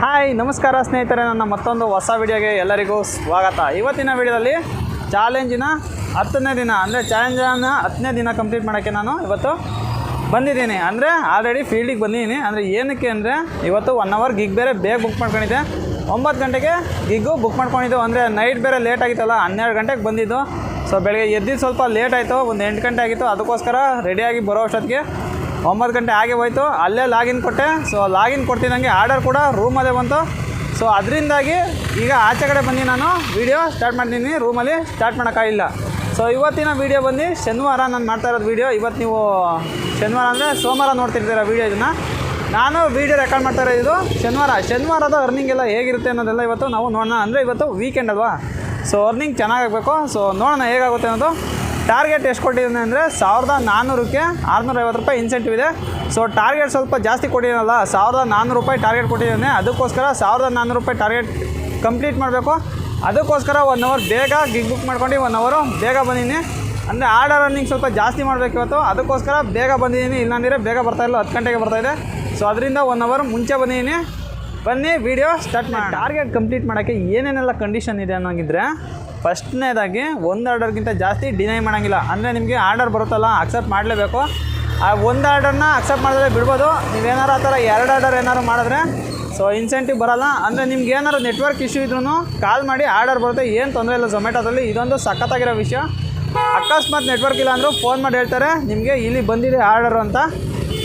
Hi ನಮಸ್ಕಾರ ಸ್ನೇಹಿತರೆ, ನನ್ನ ಮತ್ತೊಂದು ಹೊಸ ವಿಡಿಯೋಗೆ ಎಲ್ಲರಿಗೂ ಸ್ವಾಗತ. ಇವತ್ತಿನ ವಿಡಿಯೋದಲ್ಲಿ ಚಾಲೆಂಜಿನ 10ನೇ ದಿನ ಅಂದರೆ ಚಾಲೆಂಜನ್ನು 10ನೇ ದಿನ ಕಂಪ್ಲೀಟ್ ಮಾಡೋಕ್ಕೆ ನಾನು ಇವತ್ತು ಬಂದಿದ್ದೀನಿ. ಅಂದರೆ ಆಲ್ರೆಡಿ ಫೀಲ್ಡಿಗೆ ಬಂದಿದ್ದೀನಿ. ಅಂದರೆ ಏನಕ್ಕೆ ಅಂದರೆ ಇವತ್ತು 1 ಅವರ್ ಗಿಗ್ ಬೇರೆ ಬೇಗ ಬುಕ್ ಮಾಡ್ಕೊಂಡಿದ್ದೆ. 9 ಗಂಟೆಗೆ ಗಿಗ್ಗು ಬುಕ್ ಮಾಡ್ಕೊಂಡಿದ್ದು. ಅಂದರೆ ನೈಟ್ ಬೇರೆ ಲೇಟ್ ಆಗಿತ್ತಲ್ಲ, 12 ಗಂಟೆಗೆ ಬಂದಿದ್ದು. ಸೊ ಬೆಳಗ್ಗೆ ಎದ್ದಿದ್ದು ಸ್ವಲ್ಪ ಲೇಟ್ ಆಯಿತು, ಒಂದು 8 ಗಂಟೆ ಆಗಿತ್ತು. ಅದಕ್ಕೋಸ್ಕರ ರೆಡಿಯಾಗಿ ಬರೋ ಅಷ್ಟೊತ್ತಿಗೆ 9 ಗಂಟೆ ಆಗೇ ಹೋಯ್ತು. ಅಲ್ಲೇ ಲಾಗಿನ್ ಕೊಟ್ಟೆ. ಸೊ ಲಾಗಿನ್ ಕೊಡ್ತಿದ್ದಂಗೆ ಆರ್ಡರ್ ಕೂಡ ರೂಮಲ್ಲೇ ಬಂತು. ಸೊ ಅದರಿಂದಾಗಿ ಈಗ ಆಚೆ ಕಡೆ ಬಂದು ನಾನು ವೀಡಿಯೋ ಸ್ಟಾರ್ಟ್ ಮಾಡ್ತೀನಿ. ರೂಮಲ್ಲಿ ಸ್ಟಾರ್ಟ್ ಮಾಡೋಕ್ಕಾಗಿಲ್ಲ. ಸೊ ಇವತ್ತಿನ ವೀಡಿಯೋ ಬಂದು ಶನಿವಾರ ನಾನು ಮಾಡ್ತಾ ಇರೋದು ವೀಡಿಯೋ. ಇವತ್ತು ನೀವು ಶನಿವಾರ ಅಂದರೆ ಸೋಮವಾರ ನೋಡ್ತಿರ್ತೀರ ವೀಡಿಯೋ. ಇದನ್ನು ನಾನು ವೀಡಿಯೋ ರೆಕಾರ್ಡ್ ಮಾಡ್ತಾ ಇರೋದು ಶನಿವಾರದ ಅರ್ನಿಂಗ್ ಎಲ್ಲ ಹೇಗಿರುತ್ತೆ ಅನ್ನೋದೆಲ್ಲ ಇವತ್ತು ನಾವು ನೋಡೋಣ. ಅಂದರೆ ಇವತ್ತು ವೀಕೆಂಡ್ ಅಲ್ವಾ, ಸೊ ಅರ್ನಿಂಗ್ ಚೆನ್ನಾಗಾಗಬೇಕು. ಸೊ ನೋಡೋಣ ಹೇಗಾಗುತ್ತೆ ಅನ್ನೋದು. ಟಾರ್ಗೆಟ್ ಎಷ್ಟು ಕೊಟ್ಟಿದ್ದೀನಿ ಅಂದರೆ 1400ಕ್ಕೆ 650 ರೂಪಾಯಿ ಇನ್ಸೆಂಟಿವ್ ಇದೆ. ಸೊ ಟಾರ್ಗೆಟ್ ಸ್ವಲ್ಪ ಜಾಸ್ತಿ ಕೊಟ್ಟಿದ್ದೀನಲ್ಲ, 1400 ರೂಪಾಯಿ ಟಾರ್ಗೆಟ್ ಕೊಟ್ಟಿದ್ದೀನಿ. ಅದಕ್ಕೋಸ್ಕರ 1400 ರೂಪಾಯಿ ಟಾರ್ಗೆಟ್ ಕಂಪ್ಲೀಟ್ ಮಾಡಬೇಕು. ಅದಕ್ಕೋಸ್ಕರ 1 ಅವರ್ ಬೇಗ ಗಿಗ್ ಬುಕ್ ಮಾಡ್ಕೊಂಡು 1 ಅವರು ಬೇಗ ಬಂದಿದ್ದೀನಿ. ಅಂದರೆ ಆರ್ಡರ್ ರನ್ನಿಂಗ್ ಸ್ವಲ್ಪ ಜಾಸ್ತಿ ಮಾಡಬೇಕು ಇವತ್ತು. ಅದಕ್ಕೋಸ್ಕರ ಬೇಗ ಬಂದಿದ್ದೀನಿ. ಇಲ್ಲಾಂದರೆ ಬೇಗ ಬರ್ತಾಯಿಲ್ಲ, 10 ಗಂಟೆಗೆ ಬರ್ತಾಯಿದೆ. ಸೊ ಅದರಿಂದ 1 ಅವರ್ ಮುಂಚೆ ಬಂದಿದ್ದೀನಿ. ಬನ್ನಿ ವೀಡಿಯೋ ಸ್ಟಾರ್ಟ್ ಮಾಡಿ. ಟಾರ್ಗೆಟ್ ಕಂಪ್ಲೀಟ್ ಮಾಡೋಕ್ಕೆ ಏನೇನೆಲ್ಲ ಕಂಡೀಷನ್ ಇದೆ ಅನ್ನೋಂಗಿದ್ರೆ, ಫಸ್ಟ್ನೇದಾಗಿ ಒಂದು ಆರ್ಡರ್ಗಿಂತ ಜಾಸ್ತಿ ಡಿನೈ ಮಾಡೋಂಗಿಲ್ಲ. ಅಂದರೆ ನಿಮಗೆ ಆರ್ಡರ್ ಬರುತ್ತಲ್ಲ, ಅಕ್ಸೆಪ್ಟ್ ಮಾಡಲೇಬೇಕು. ಆ ಒಂದು ಆರ್ಡರ್ನ ಅಕ್ಸೆಪ್ಟ್ ಮಾಡಿದ್ರೆ ಬಿಡ್ಬೋದು. ನೀವೇನಾರು ಆ ಥರ 2 ಆರ್ಡರ್ ಏನಾರು ಮಾಡಿದ್ರೆ ಸೊ ಇನ್ಸೆಂಟಿವ್ ಬರೋಲ್ಲ. ಅಂದರೆ ನಿಮ್ಗೆ ಏನಾರು ನೆಟ್ವರ್ಕ್ ಇಶ್ಯೂ ಇದ್ರೂ ಕಾಲ್ ಮಾಡಿ ಆರ್ಡರ್ ಬರುತ್ತೆ, ಏನು ತೊಂದರೆ ಇಲ್ಲ ಝೊಮ್ಯಾಟೋದಲ್ಲಿ. ಇದೊಂದು ಸಖತ್ತಾಗಿರೋ ವಿಷಯ. ಅಕಸ್ಮಾತ್ ನೆಟ್ವರ್ಕ್ ಇಲ್ಲ ಅಂದರೂ ಫೋನ್ ಮಾಡಿ ಹೇಳ್ತಾರೆ ನಿಮಗೆ ಇಲ್ಲಿ ಬಂದಿದೆ ಆರ್ಡರು ಅಂತ.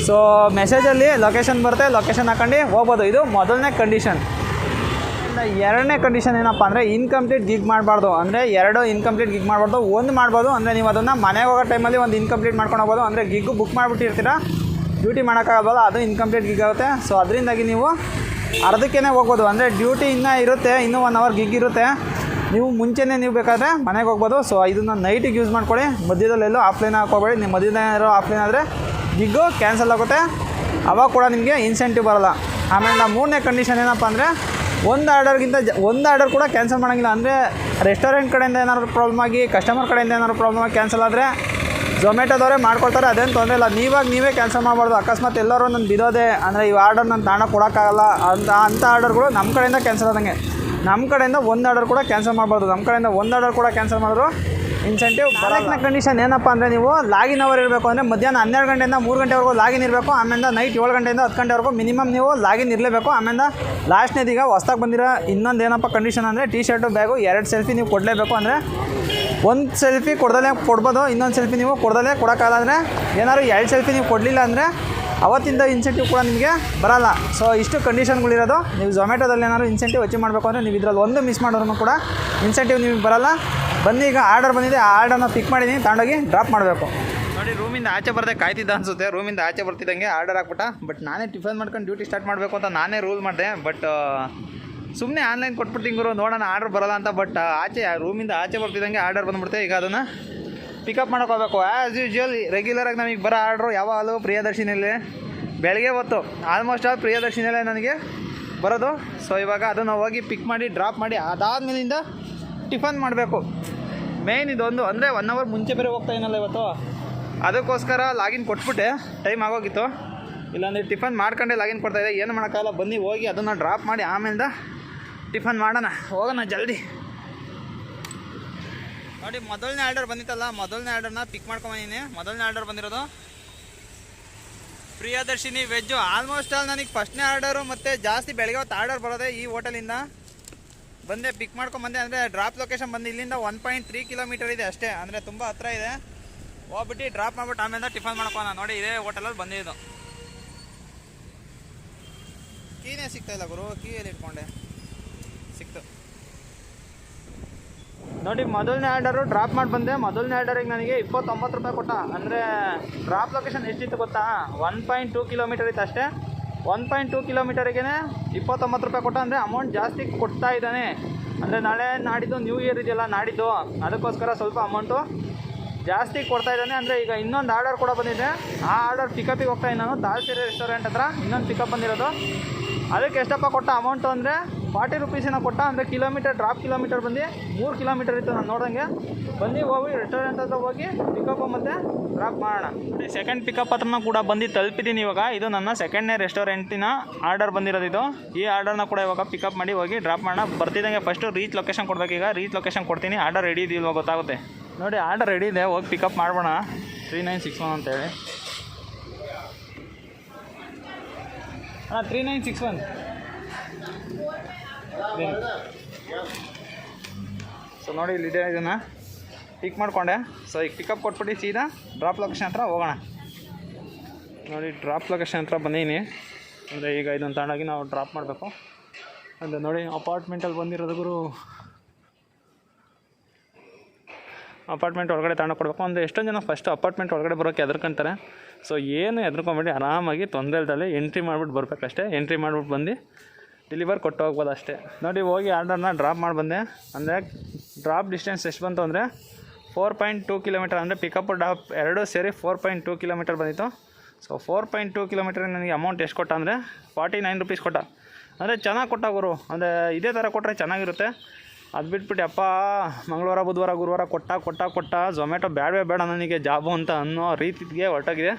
ಸೊ ಮೆಸೇಜಲ್ಲಿ ಲೊಕೇಶನ್ ಬರುತ್ತೆ, ಲೊಕೇಶನ್ ಹಾಕೊಂಡು ಹೋಗ್ಬೋದು. ಇದು ಮೊದಲನೇ ಕಂಡೀಷನ್. ಎರಡನೇ ಕಂಡೀಷನ್ ಏನಪ್ಪ ಅಂದರೆ ಇನ್ಕಂಪ್ಲೀಟ್ ಗಿಗ್ ಮಾಡಬಾರ್ದು. ಅಂದರೆ 2 ಇನ್ಕಂಪ್ಲೀಟ್ ಗಿಗ್ ಮಾಡಬಾರ್ದು, 1 ಮಾಡ್ಬೋದು. ಅಂದರೆ ನೀವು ಅದನ್ನು ಮನೆಗೆ ಹೋಗೋ ಟೈಮಲ್ಲಿ ಒಂದು ಇನ್ಕಂಪ್ಲೀಟ್ ಮಾಡ್ಕೊಂಡು ಹೋಗ್ಬೋದು. ಅಂದರೆ ಗಿಗ್ಗು ಬುಕ್ ಮಾಡಿಬಿಟ್ಟಿರ್ತೀರ, ಡ್ಯೂಟಿ ಮಾಡೋಕ್ಕಾಗಲ್ಲ, ಅದು ಇನ್ಕಂಪ್ಲೀಟ್ ಗಿಗ್ ಆಗುತ್ತೆ. ಸೊ ಅದರಿಂದಾಗಿ ನೀವು ಅರ್ಧಕ್ಕೇ ಹೋಗ್ಬೋದು. ಅಂದರೆ ಡ್ಯೂಟಿ ಇನ್ನೂ ಇರುತ್ತೆ, ಇನ್ನೂ 1 ಅವರ್ ಗಿಗ್ ಇರುತ್ತೆ. ನೀವು ಮುಂಚೆನೇ ನೀವು ಬೇಕಾದರೆ ಮನೆಗೆ ಹೋಗ್ಬೋದು. ಸೊ ಇದನ್ನು ನೈಟಿಗೆ ಯೂಸ್ ಮಾಡ್ಕೊಳ್ಳಿ. ಮಧ್ಯದಲ್ಲೆಲ್ಲೋ ಆಫ್ಲೈನ್ ಹಾಕೋಬೇಡಿ. ನೀವು ಮಧ್ಯದಲ್ಲಿರೋ ಆಫ್ಲೈನ್ ಆದರೆ ಗಿಗ್ಗು ಕ್ಯಾನ್ಸಲ್ ಆಗುತ್ತೆ, ಅವಾಗ ಕೂಡ ನಿಮಗೆ ಇನ್ಸೆಂಟಿವ್ ಬರೋಲ್ಲ. ಆಮೇಲೆ 3ನೇ ಕಂಡೀಷನ್ ಏನಪ್ಪ ಅಂದರೆ ಒಂದು ಆರ್ಡರ್ ಕೂಡ ಕ್ಯಾನ್ಸಲ್ ಮಾಡೋಂಗಿಲ್ಲ. ಅಂದರೆ ರೆಸ್ಟೋರೆಂಟ್ ಕಡೆಯಿಂದ ಏನಾದ್ರು ಪ್ರಾಬ್ಲಮ್ ಆಗಿ, ಕಸ್ಟಮರ್ ಕಡೆಯಿಂದ ಏನಾದ್ರು ಪ್ರಾಬ್ಲಮ್ ಆಗಿ ಕ್ಯಾನ್ಸಲ್ ಆದರೆ ಝೊಮ್ಯಾಟೋದವರೇ ಮಾಡ್ಕೊಳ್ತಾರೆ, ಅದೇನು ತೊಂದರೆ ಇಲ್ಲ. ನೀವೇ ಕ್ಯಾನ್ಸಲ್ ಮಾಡಬಾರ್ದು. ಅಕಸ್ಮಾತ್ ಎಲ್ಲರೂ ನಾನು ಬಿಡೋದೆ ಅಂದರೆ ಈ ಆರ್ಡರ್ ನಾನು ತಾಣ ಕೊಡೋಕ್ಕಾಗಲ್ಲ ಅಂಥ ಆರ್ಡರ್ಗಳು ನಮ್ಮ ಕಡೆಯಿಂದ ಕ್ಯಾನ್ಸಲ್ ಆದಂಗೆ. ನಮ್ಮ ಕಡೆಯಿಂದ 1 ಆರ್ಡರ್ ಕೂಡ ಕ್ಯಾನ್ಸಲ್ ಮಾಡಬಾರ್ದು. ನಮ್ಮ ಕಡೆಯಿಂದ 1 ಆರ್ಡರ್ ಕೂಡ ಕ್ಯಾನ್ಸಲ್ ಮಾಡಿದ್ರು ಇನ್ಸೆಂಟಿವ್ ಬರೋಕ್ಕೆ. ಕಂಡೀಷನ್ ಏನಪ್ಪ ಅಂದರೆ ನೀವು ಲಾಗಿನ್ ಅವರ್ ಇರಬೇಕು. ಅಂದರೆ ಮಧ್ಯಾಹ್ನ 12 ಗಂಟೆಯಿಂದ 3 ಗಂಟೆವರೆಗೂ ಲಾಗಿನ್ ಇರಬೇಕು. ಆಮೇಲೆ ನೈಟ್ 7 ಗಂಟೆಯಿಂದ 10 ಗಂಟೆವರೆಗೂ ಮಿನಿಮಮ್ ನೀವು ಲಾಗಿನ್ ಇರಲೇಬೇಕು. ಆಮೇಲೆ ಲಾಸ್ಟ್ನೇದೀಗ ಹೊಸ್ದಾಗಿ ಬಂದಿರೋ ಇನ್ನೊಂದು ಏನಪ್ಪ ಕಂಡೀಷನ್ ಅಂದರೆ ಟೀ ಶರ್ಟು ಬ್ಯಾಗು 2 ಸೆಲ್ಫಿ ನೀವು ಕೊಡಲೇಬೇಕು. ಅಂದರೆ 1 ಸೆಲ್ಫಿ ಕೊಡ್ದಲೇ ಕೊಡ್ಬೋದು, ಇನ್ನೊಂದು ಸೆಲ್ಫಿ ನೀವು ಕೊಡ್ದಲೇ ಕೊಡೋಕ್ಕಾಗಲ್ಲ. ಅಂದರೆ ಏನಾದ್ರು 2 ಸೆಲ್ಫಿ ನೀವು ಕೊಡಲಿಲ್ಲ ಅಂದರೆ ಅವತ್ತಿಂದ ಇನ್ಸೆಂಟಿವ್ ಕೂಡ ನಿಮಗೆ ಬರೋಲ್ಲ. ಸೊ ಇಷ್ಟು ಕಂಡೀಷನ್ಗಳಿರೋದು. ನೀವು ಝೊಮ್ಯಾಟೋದಲ್ಲಿ ಏನಾದ್ರು ಇನ್ಸೆಂಟಿವ್ ಅಚೀವ್ ಮಾಡಬೇಕು ಅಂದರೆ ನೀವು ಇದರಲ್ಲಿ ಒಂದು ಮಿಸ್ ಮಾಡೋದ್ರೂ ಕೂಡ ಇನ್ಸೆಂಟಿವ್ ನಿಮಗೆ ಬರೋಲ್ಲ. ಬನ್ನಿ, ಈಗ ಆರ್ಡರ್ ಬಂದಿದೆ, ಆ ಆರ್ಡರ್ನ ಪಿಕ್ ಮಾಡಿದ್ದೀನಿ, ತಗೊಂಡೋಗಿ ಡ್ರಾಪ್ ಮಾಡಬೇಕು. ನೋಡಿ, ರೂಮಿಂದ ಆಚೆ ಬರದೆ ಕಾಯ್ತಿದ್ದ ಅನಿಸುತ್ತೆ. ರೂಮಿಂದ ಆಚೆ ಬರ್ತಿದ್ದಂಗೆ ಆರ್ಡರ್ ಹಾಕ್ಬಿಟ್ಟ. ಬಟ್ ನಾನೇ ಟಿಫನ್ ಮಾಡ್ಕೊಂಡು ಡ್ಯೂಟಿ ಸ್ಟಾರ್ಟ್ ಮಾಡಬೇಕು ಅಂತ ನಾನೇ ರೂಲ್ ಮಾಡಿದೆ. ಬಟ್ ಸುಮ್ಮನೆ ಆನ್ಲೈನ್ ಕೊಟ್ಬಿಟ್ಟು ಗುರು ನೋಡೋಣ ಆರ್ಡರ್ ಬರೋಲ್ಲ ಅಂತ. ಬಟ್ ರೂಮಿಂದ ಆಚೆ ಬರ್ತಿದ್ದಂಗೆ ಆರ್ಡರ್ ಬಂದುಬಿಡುತ್ತೆ. ಈಗ ಅದನ್ನು ಪಿಕಪ್ ಹೋಗಬೇಕು. ಆ್ಯಸ್ ಯೂಶ್ವಲ್ ರೆಗ್ಯುಲರಾಗಿ ನಮಗೆ ಬರೋ ಆರ್ಡ್ರು ಯಾವಾಗಲೂ ಪ್ರಿಯದರ್ಶಿನಿಯಲ್ಲಿ ಬೆಳಗ್ಗೆ ಹೊತ್ತು ಆಲ್ಮೋಸ್ಟ್ ಆಲ್ ಪ್ರಿಯದರ್ಶಿನಿಯಲ್ಲೇ ನನಗೆ ಬರೋದು. ಸೊ ಇವಾಗ ಅದನ್ನು ಹೋಗಿ ಪಿಕ್ ಮಾಡಿ ಡ್ರಾಪ್ ಮಾಡಿ ಅದಾದಮೇಲಿಂದ ಟಿಫನ್ ಮಾಡಬೇಕು. ಮೇಯ್ನ್ ಇದೊಂದು. ಅಂದರೆ 1 ಅವರ್ ಮುಂಚೆ ಬೇರೆ ಹೋಗ್ತಾ ಏನಲ್ಲ ಇವತ್ತು, ಅದಕ್ಕೋಸ್ಕರ ಲಾಗಿನ್ ಕೊಟ್ಬಿಟ್ಟೆ, ಟೈಮ್ ಆಗೋಗಿತ್ತು. ಇಲ್ಲಾಂದರೆ ಟಿಫನ್ ಮಾಡ್ಕೊಂಡೆ ಲಾಗಿನ್ ಕೊಡ್ತಾಯಿದ್ದೆ. ಏನು ಮಾಡೋಕ್ಕಾಗಲ್ಲ. ಬನ್ನಿ ಹೋಗಿ ಅದನ್ನು ಡ್ರಾಪ್ ಮಾಡಿ ಆಮೇಲಿಂದ ಟಿಫನ್ ಮಾಡೋಣ, ಹೋಗೋಣ ಜಲ್ದಿ. ನೋಡಿ, ಮೊದಲನೇ ಆರ್ಡರ್ ಬಂದಿತ್ತಲ್ಲ, ಮೊದಲನೇ ಆರ್ಡರ್ನ ಪಿಕ್ ಮಾಡ್ಕೊಂಬಂದಿನಿ. ಮೊದಲನೇ ಆರ್ಡರ್ ಬಂದಿರೋದು ಪ್ರಿಯದರ್ಶಿನಿ ವೆಜ್ಜು. ಆಲ್ಮೋಸ್ಟ್ ಆಲ್ ನನಗೆ ಫಸ್ಟ್ನೇ ಆರ್ಡರು ಮತ್ತು ಜಾಸ್ತಿ ಬೆಳಗ್ಗೆ ಹೊತ್ತು ಆರ್ಡರ್ ಬರೋದೆ ಈ ಹೋಟೆಲಿಂದ. ಬಂದೆ, ಪಿಕ್ ಮಾಡ್ಕೊಂಬಂದೆ. ಅಂದರೆ ಡ್ರಾಪ್ ಲೊಕೇಶನ್ ಬಂದು ಇಲ್ಲಿಂದ 1.3 ಕಿಲೋಮೀಟರ್ ಇದೆ ಅಷ್ಟೇ. ಅಂದರೆ ತುಂಬ ಹತ್ರ ಇದೆ. ಹೋಗ್ಬಿಟ್ಟು ಡ್ರಾಪ್ ಮಾಡ್ಬಿಟ್ಟು ಆಮೇಲೆ ಟಿಫನ್ ಮಾಡ್ಕೋಣ. ನೋಡಿ, ಇದೇ ಹೋಟೆಲಲ್ಲಿ ಬಂದಿದ್ದು. ಕೀನೇ ಸಿಗ್ತಾಯಿಲ್ಲ ಗುರು, ಕೀಯಲ್ಲಿ ಇಟ್ಕೊಂಡೆ, ಸಿಕ್ತು. ನೋಡಿ, ಮೊದಲನೇ ಆರ್ಡರು ಡ್ರಾಪ್ ಮಾಡಿ ಬಂದೆ. ಮೊದಲನೇ ಆರ್ಡರಿಗೆ ನನಗೆ 29 ರೂಪಾಯಿ ಕೊಟ್ಟ. ಅಂದರೆ ಡ್ರಾಪ್ ಲೊಕೇಶನ್ ಎಷ್ಟಿತ್ತು ಗೊತ್ತಾ, 1.2 ಕಿಲೋಮೀಟರ್ ಇತ್ತು ಅಷ್ಟೇ. 1.2 ಕಿಲೋಮೀಟರಿಗೆ 29 ರೂಪಾಯಿ ಕೊಟ್ಟ. ಅಂದರೆ ಅಮೌಂಟ್ ಜಾಸ್ತಿ ಕೊಡ್ತಾ ಇದ್ದಾನೆ. ಅಂದರೆ ನಾಳೆ ನಾಡಿದ್ದು ನ್ಯೂ ಇಯರ್ ಇದೆಯಲ್ಲ, ನಾಡಿದ್ದು, ಅದಕ್ಕೋಸ್ಕರ ಸ್ವಲ್ಪ ಅಮೌಂಟು ಜಾಸ್ತಿ ಕೊಡ್ತಾ ಇದ್ದಾನೆ. ಅಂದರೆ ಈಗ ಇನ್ನೊಂದು ಆರ್ಡರ್ ಕೂಡ ಬಂದಿದೆ. ಆ ಆರ್ಡರ್ ಪಿಕಪ್ಪಿಗೆ ಹೋಗ್ತಾಯಿದ್ದೀನಿ ನಾನು. ತಾಲ್ಸಿರಿ ರೆಸ್ಟೋರೆಂಟ್ ಹತ್ರ ಇನ್ನೊಂದು ಪಿಕಪ್ ಬಂದಿರೋದು. ಅದಕ್ಕೆ ಎಷ್ಟಪ್ಪ ಕೊಟ್ಟ ಅಮೌಂಟು ಅಂದರೆ 40 ರುಪೀಸಿನ ಕೊಟ್ಟ. ಅಂದರೆ ಕಿಲೋಮೀಟರ್ ಡ್ರಾಪ್ ಕಿಲೋಮೀಟರ್ ಬಂದು 3 ಕಿಲೋಮೀಟರ್ ಇತ್ತು ನಾನು ನೋಡೋಂಗೆ. ಬನ್ನಿ ಹೋಗಿ ರೆಸ್ಟೋರೆಂಟ್ ಹತ್ರ ಹೋಗಿ ಪಿಕಪ್ ಮತ್ತು ಡ್ರಾಪ್ ಮಾಡೋಣ. ಸೆಕೆಂಡ್ ಪಿಕಪ್ ಹತ್ರನ ಕೂಡ ಬಂದು ತಲುಪಿದ್ದೀನಿ ಇವಾಗ. ಇದು ನನ್ನ ಸೆಕೆಂಡ್ನೇ ರೆಸ್ಟೋರೆಂಟಿನ ಆರ್ಡರ್ ಬಂದಿರೋದು ಇದು. ಈ ಆರ್ಡರ್ನ ಕೂಡ ಇವಾಗ ಪಿಕಪ್ ಮಾಡಿ ಹೋಗಿ ಡ್ರಾಪ್ ಮಾಡೋಣ. ಬರ್ತಿದ್ದಂಗೆ ಫಸ್ಟು ರೀಚ್ ಲೊಕೇಶನ್ ಕೊಡಬೇಕು. ಈಗ ರೀಚ್ ಲೊಕೇಶನ್ ಕೊಡ್ತೀನಿ. ಆರ್ಡರ್ ರೆಡಿ ಇದೆಯಲ್ವ ಗೊತ್ತಾಗುತ್ತೆ ನೋಡಿ. ಆರ್ಡರ್ ರೆಡಿ ಇದೆ, ಹೋಗಿ ಪಿಕಪ್ ಮಾಡೋಣ. 3961 ಅಂತೇಳಿ. 3961 ಸೊ ನೋಡಿ ಇಲ್ಲಿದೆ. ಇದನ್ನು ಪಿಕ್ ಮಾಡಿಕೊಂಡೆ. ಸೊ ಈಗ ಪಿಕಪ್ ಕೊಟ್ಬಿಟ್ಟು ಸೀದಾ ಡ್ರಾಪ್ ಲೊಕೇಶನ್ ಹತ್ರ ಹೋಗೋಣ. ನೋಡಿ ಡ್ರಾಪ್ ಲೊಕೇಶನ್ ಹತ್ರ ಬಂದೀನಿ. ಅಂದರೆ ಈಗ ಇದನ್ನು ತಗೊಂಡೋಗಿ ನಾವು ಡ್ರಾಪ್ ಮಾಡಬೇಕು. ಅಂದರೆ ನೋಡಿ ಅಪಾರ್ಟ್ಮೆಂಟಲ್ಲಿ ಬಂದಿರೋದು ಗುರು. ಅಪಾರ್ಟ್ಮೆಂಟ್ ಒಳಗಡೆ ತಗೊಂಡು ಕೊಡಬೇಕು. ಅಂದರೆ ಎಷ್ಟೊಂದು ಜನ ಫಸ್ಟ್ ಅಪಾರ್ಟ್ಮೆಂಟ್ ಒಳಗಡೆ ಬರೋಕ್ಕೆ ಹೆದರ್ಕೊಂತಾರೆ. ಸೊ ಏನು ಹೆದರ್ಕೊಂಬೇಡಿ, ಆರಾಮಾಗಿ ತೊಂದರೆ ಇಲ್ದಲೆ ಎಂಟ್ರಿ ಮಾಡಿಬಿಟ್ಟು ಬರಬೇಕಷ್ಟೇ. ಎಂಟ್ರಿ ಮಾಡಿಬಿಟ್ಟು ಬಂದು ಡೆಲಿವರ್ ಕೊಟ್ಟು ಹೋಗ್ಬೋದು ಅಷ್ಟೇ. ನೋಡಿ ಹೋಗಿ ಆರ್ಡರ್ನ ಡ್ರಾಪ್ ಮಾಡಿ ಬಂದೆ. ಅಂದರೆ ಡ್ರಾಪ್ ಡಿಸ್ಟೆನ್ಸ್ ಎಷ್ಟು ಬಂತು ಅಂದರೆ 4.2 ಕಿಲೋಮೀಟರ್. ಅಂದರೆ ಪಿಕಪ್ ಡ್ರಾಪ್ ಎರಡೂ ಸೇರಿ 4.2 ಕಿಲೋಮೀಟರ್ ಬಂದಿತ್ತು. ಸೊ 4.2 ಕಿಲೋಮೀಟರ್ ನನಗೆ ಅಮೌಂಟ್ ಎಷ್ಟು ಕೊಟ್ಟ ಅಂದರೆ 49 ರುಪೀಸ್ ಕೊಟ್ಟ. ಅಂದರೆ ಚೆನ್ನಾಗಿ ಕೊಟ್ಟ ಗುರು. ಅಂದರೆ ಇದೇ ಥರ ಕೊಟ್ಟರೆ ಚೆನ್ನಾಗಿರುತ್ತೆ. ಅದು ಬಿಟ್ಬಿಟ್ಟು ಅಪ್ಪ ಮಂಗಳವಾರ ಬುಧವಾರ ಗುರುವಾರ ಕೊಟ್ಟ ಝೊಮ್ಯಾಟೊ ಬೇಡ ನನಗೆ ಜಾಬು ಅಂತ ಅನ್ನೋ ರೀತಿಗೆ ಹೊರಟಾಗಿದೆ.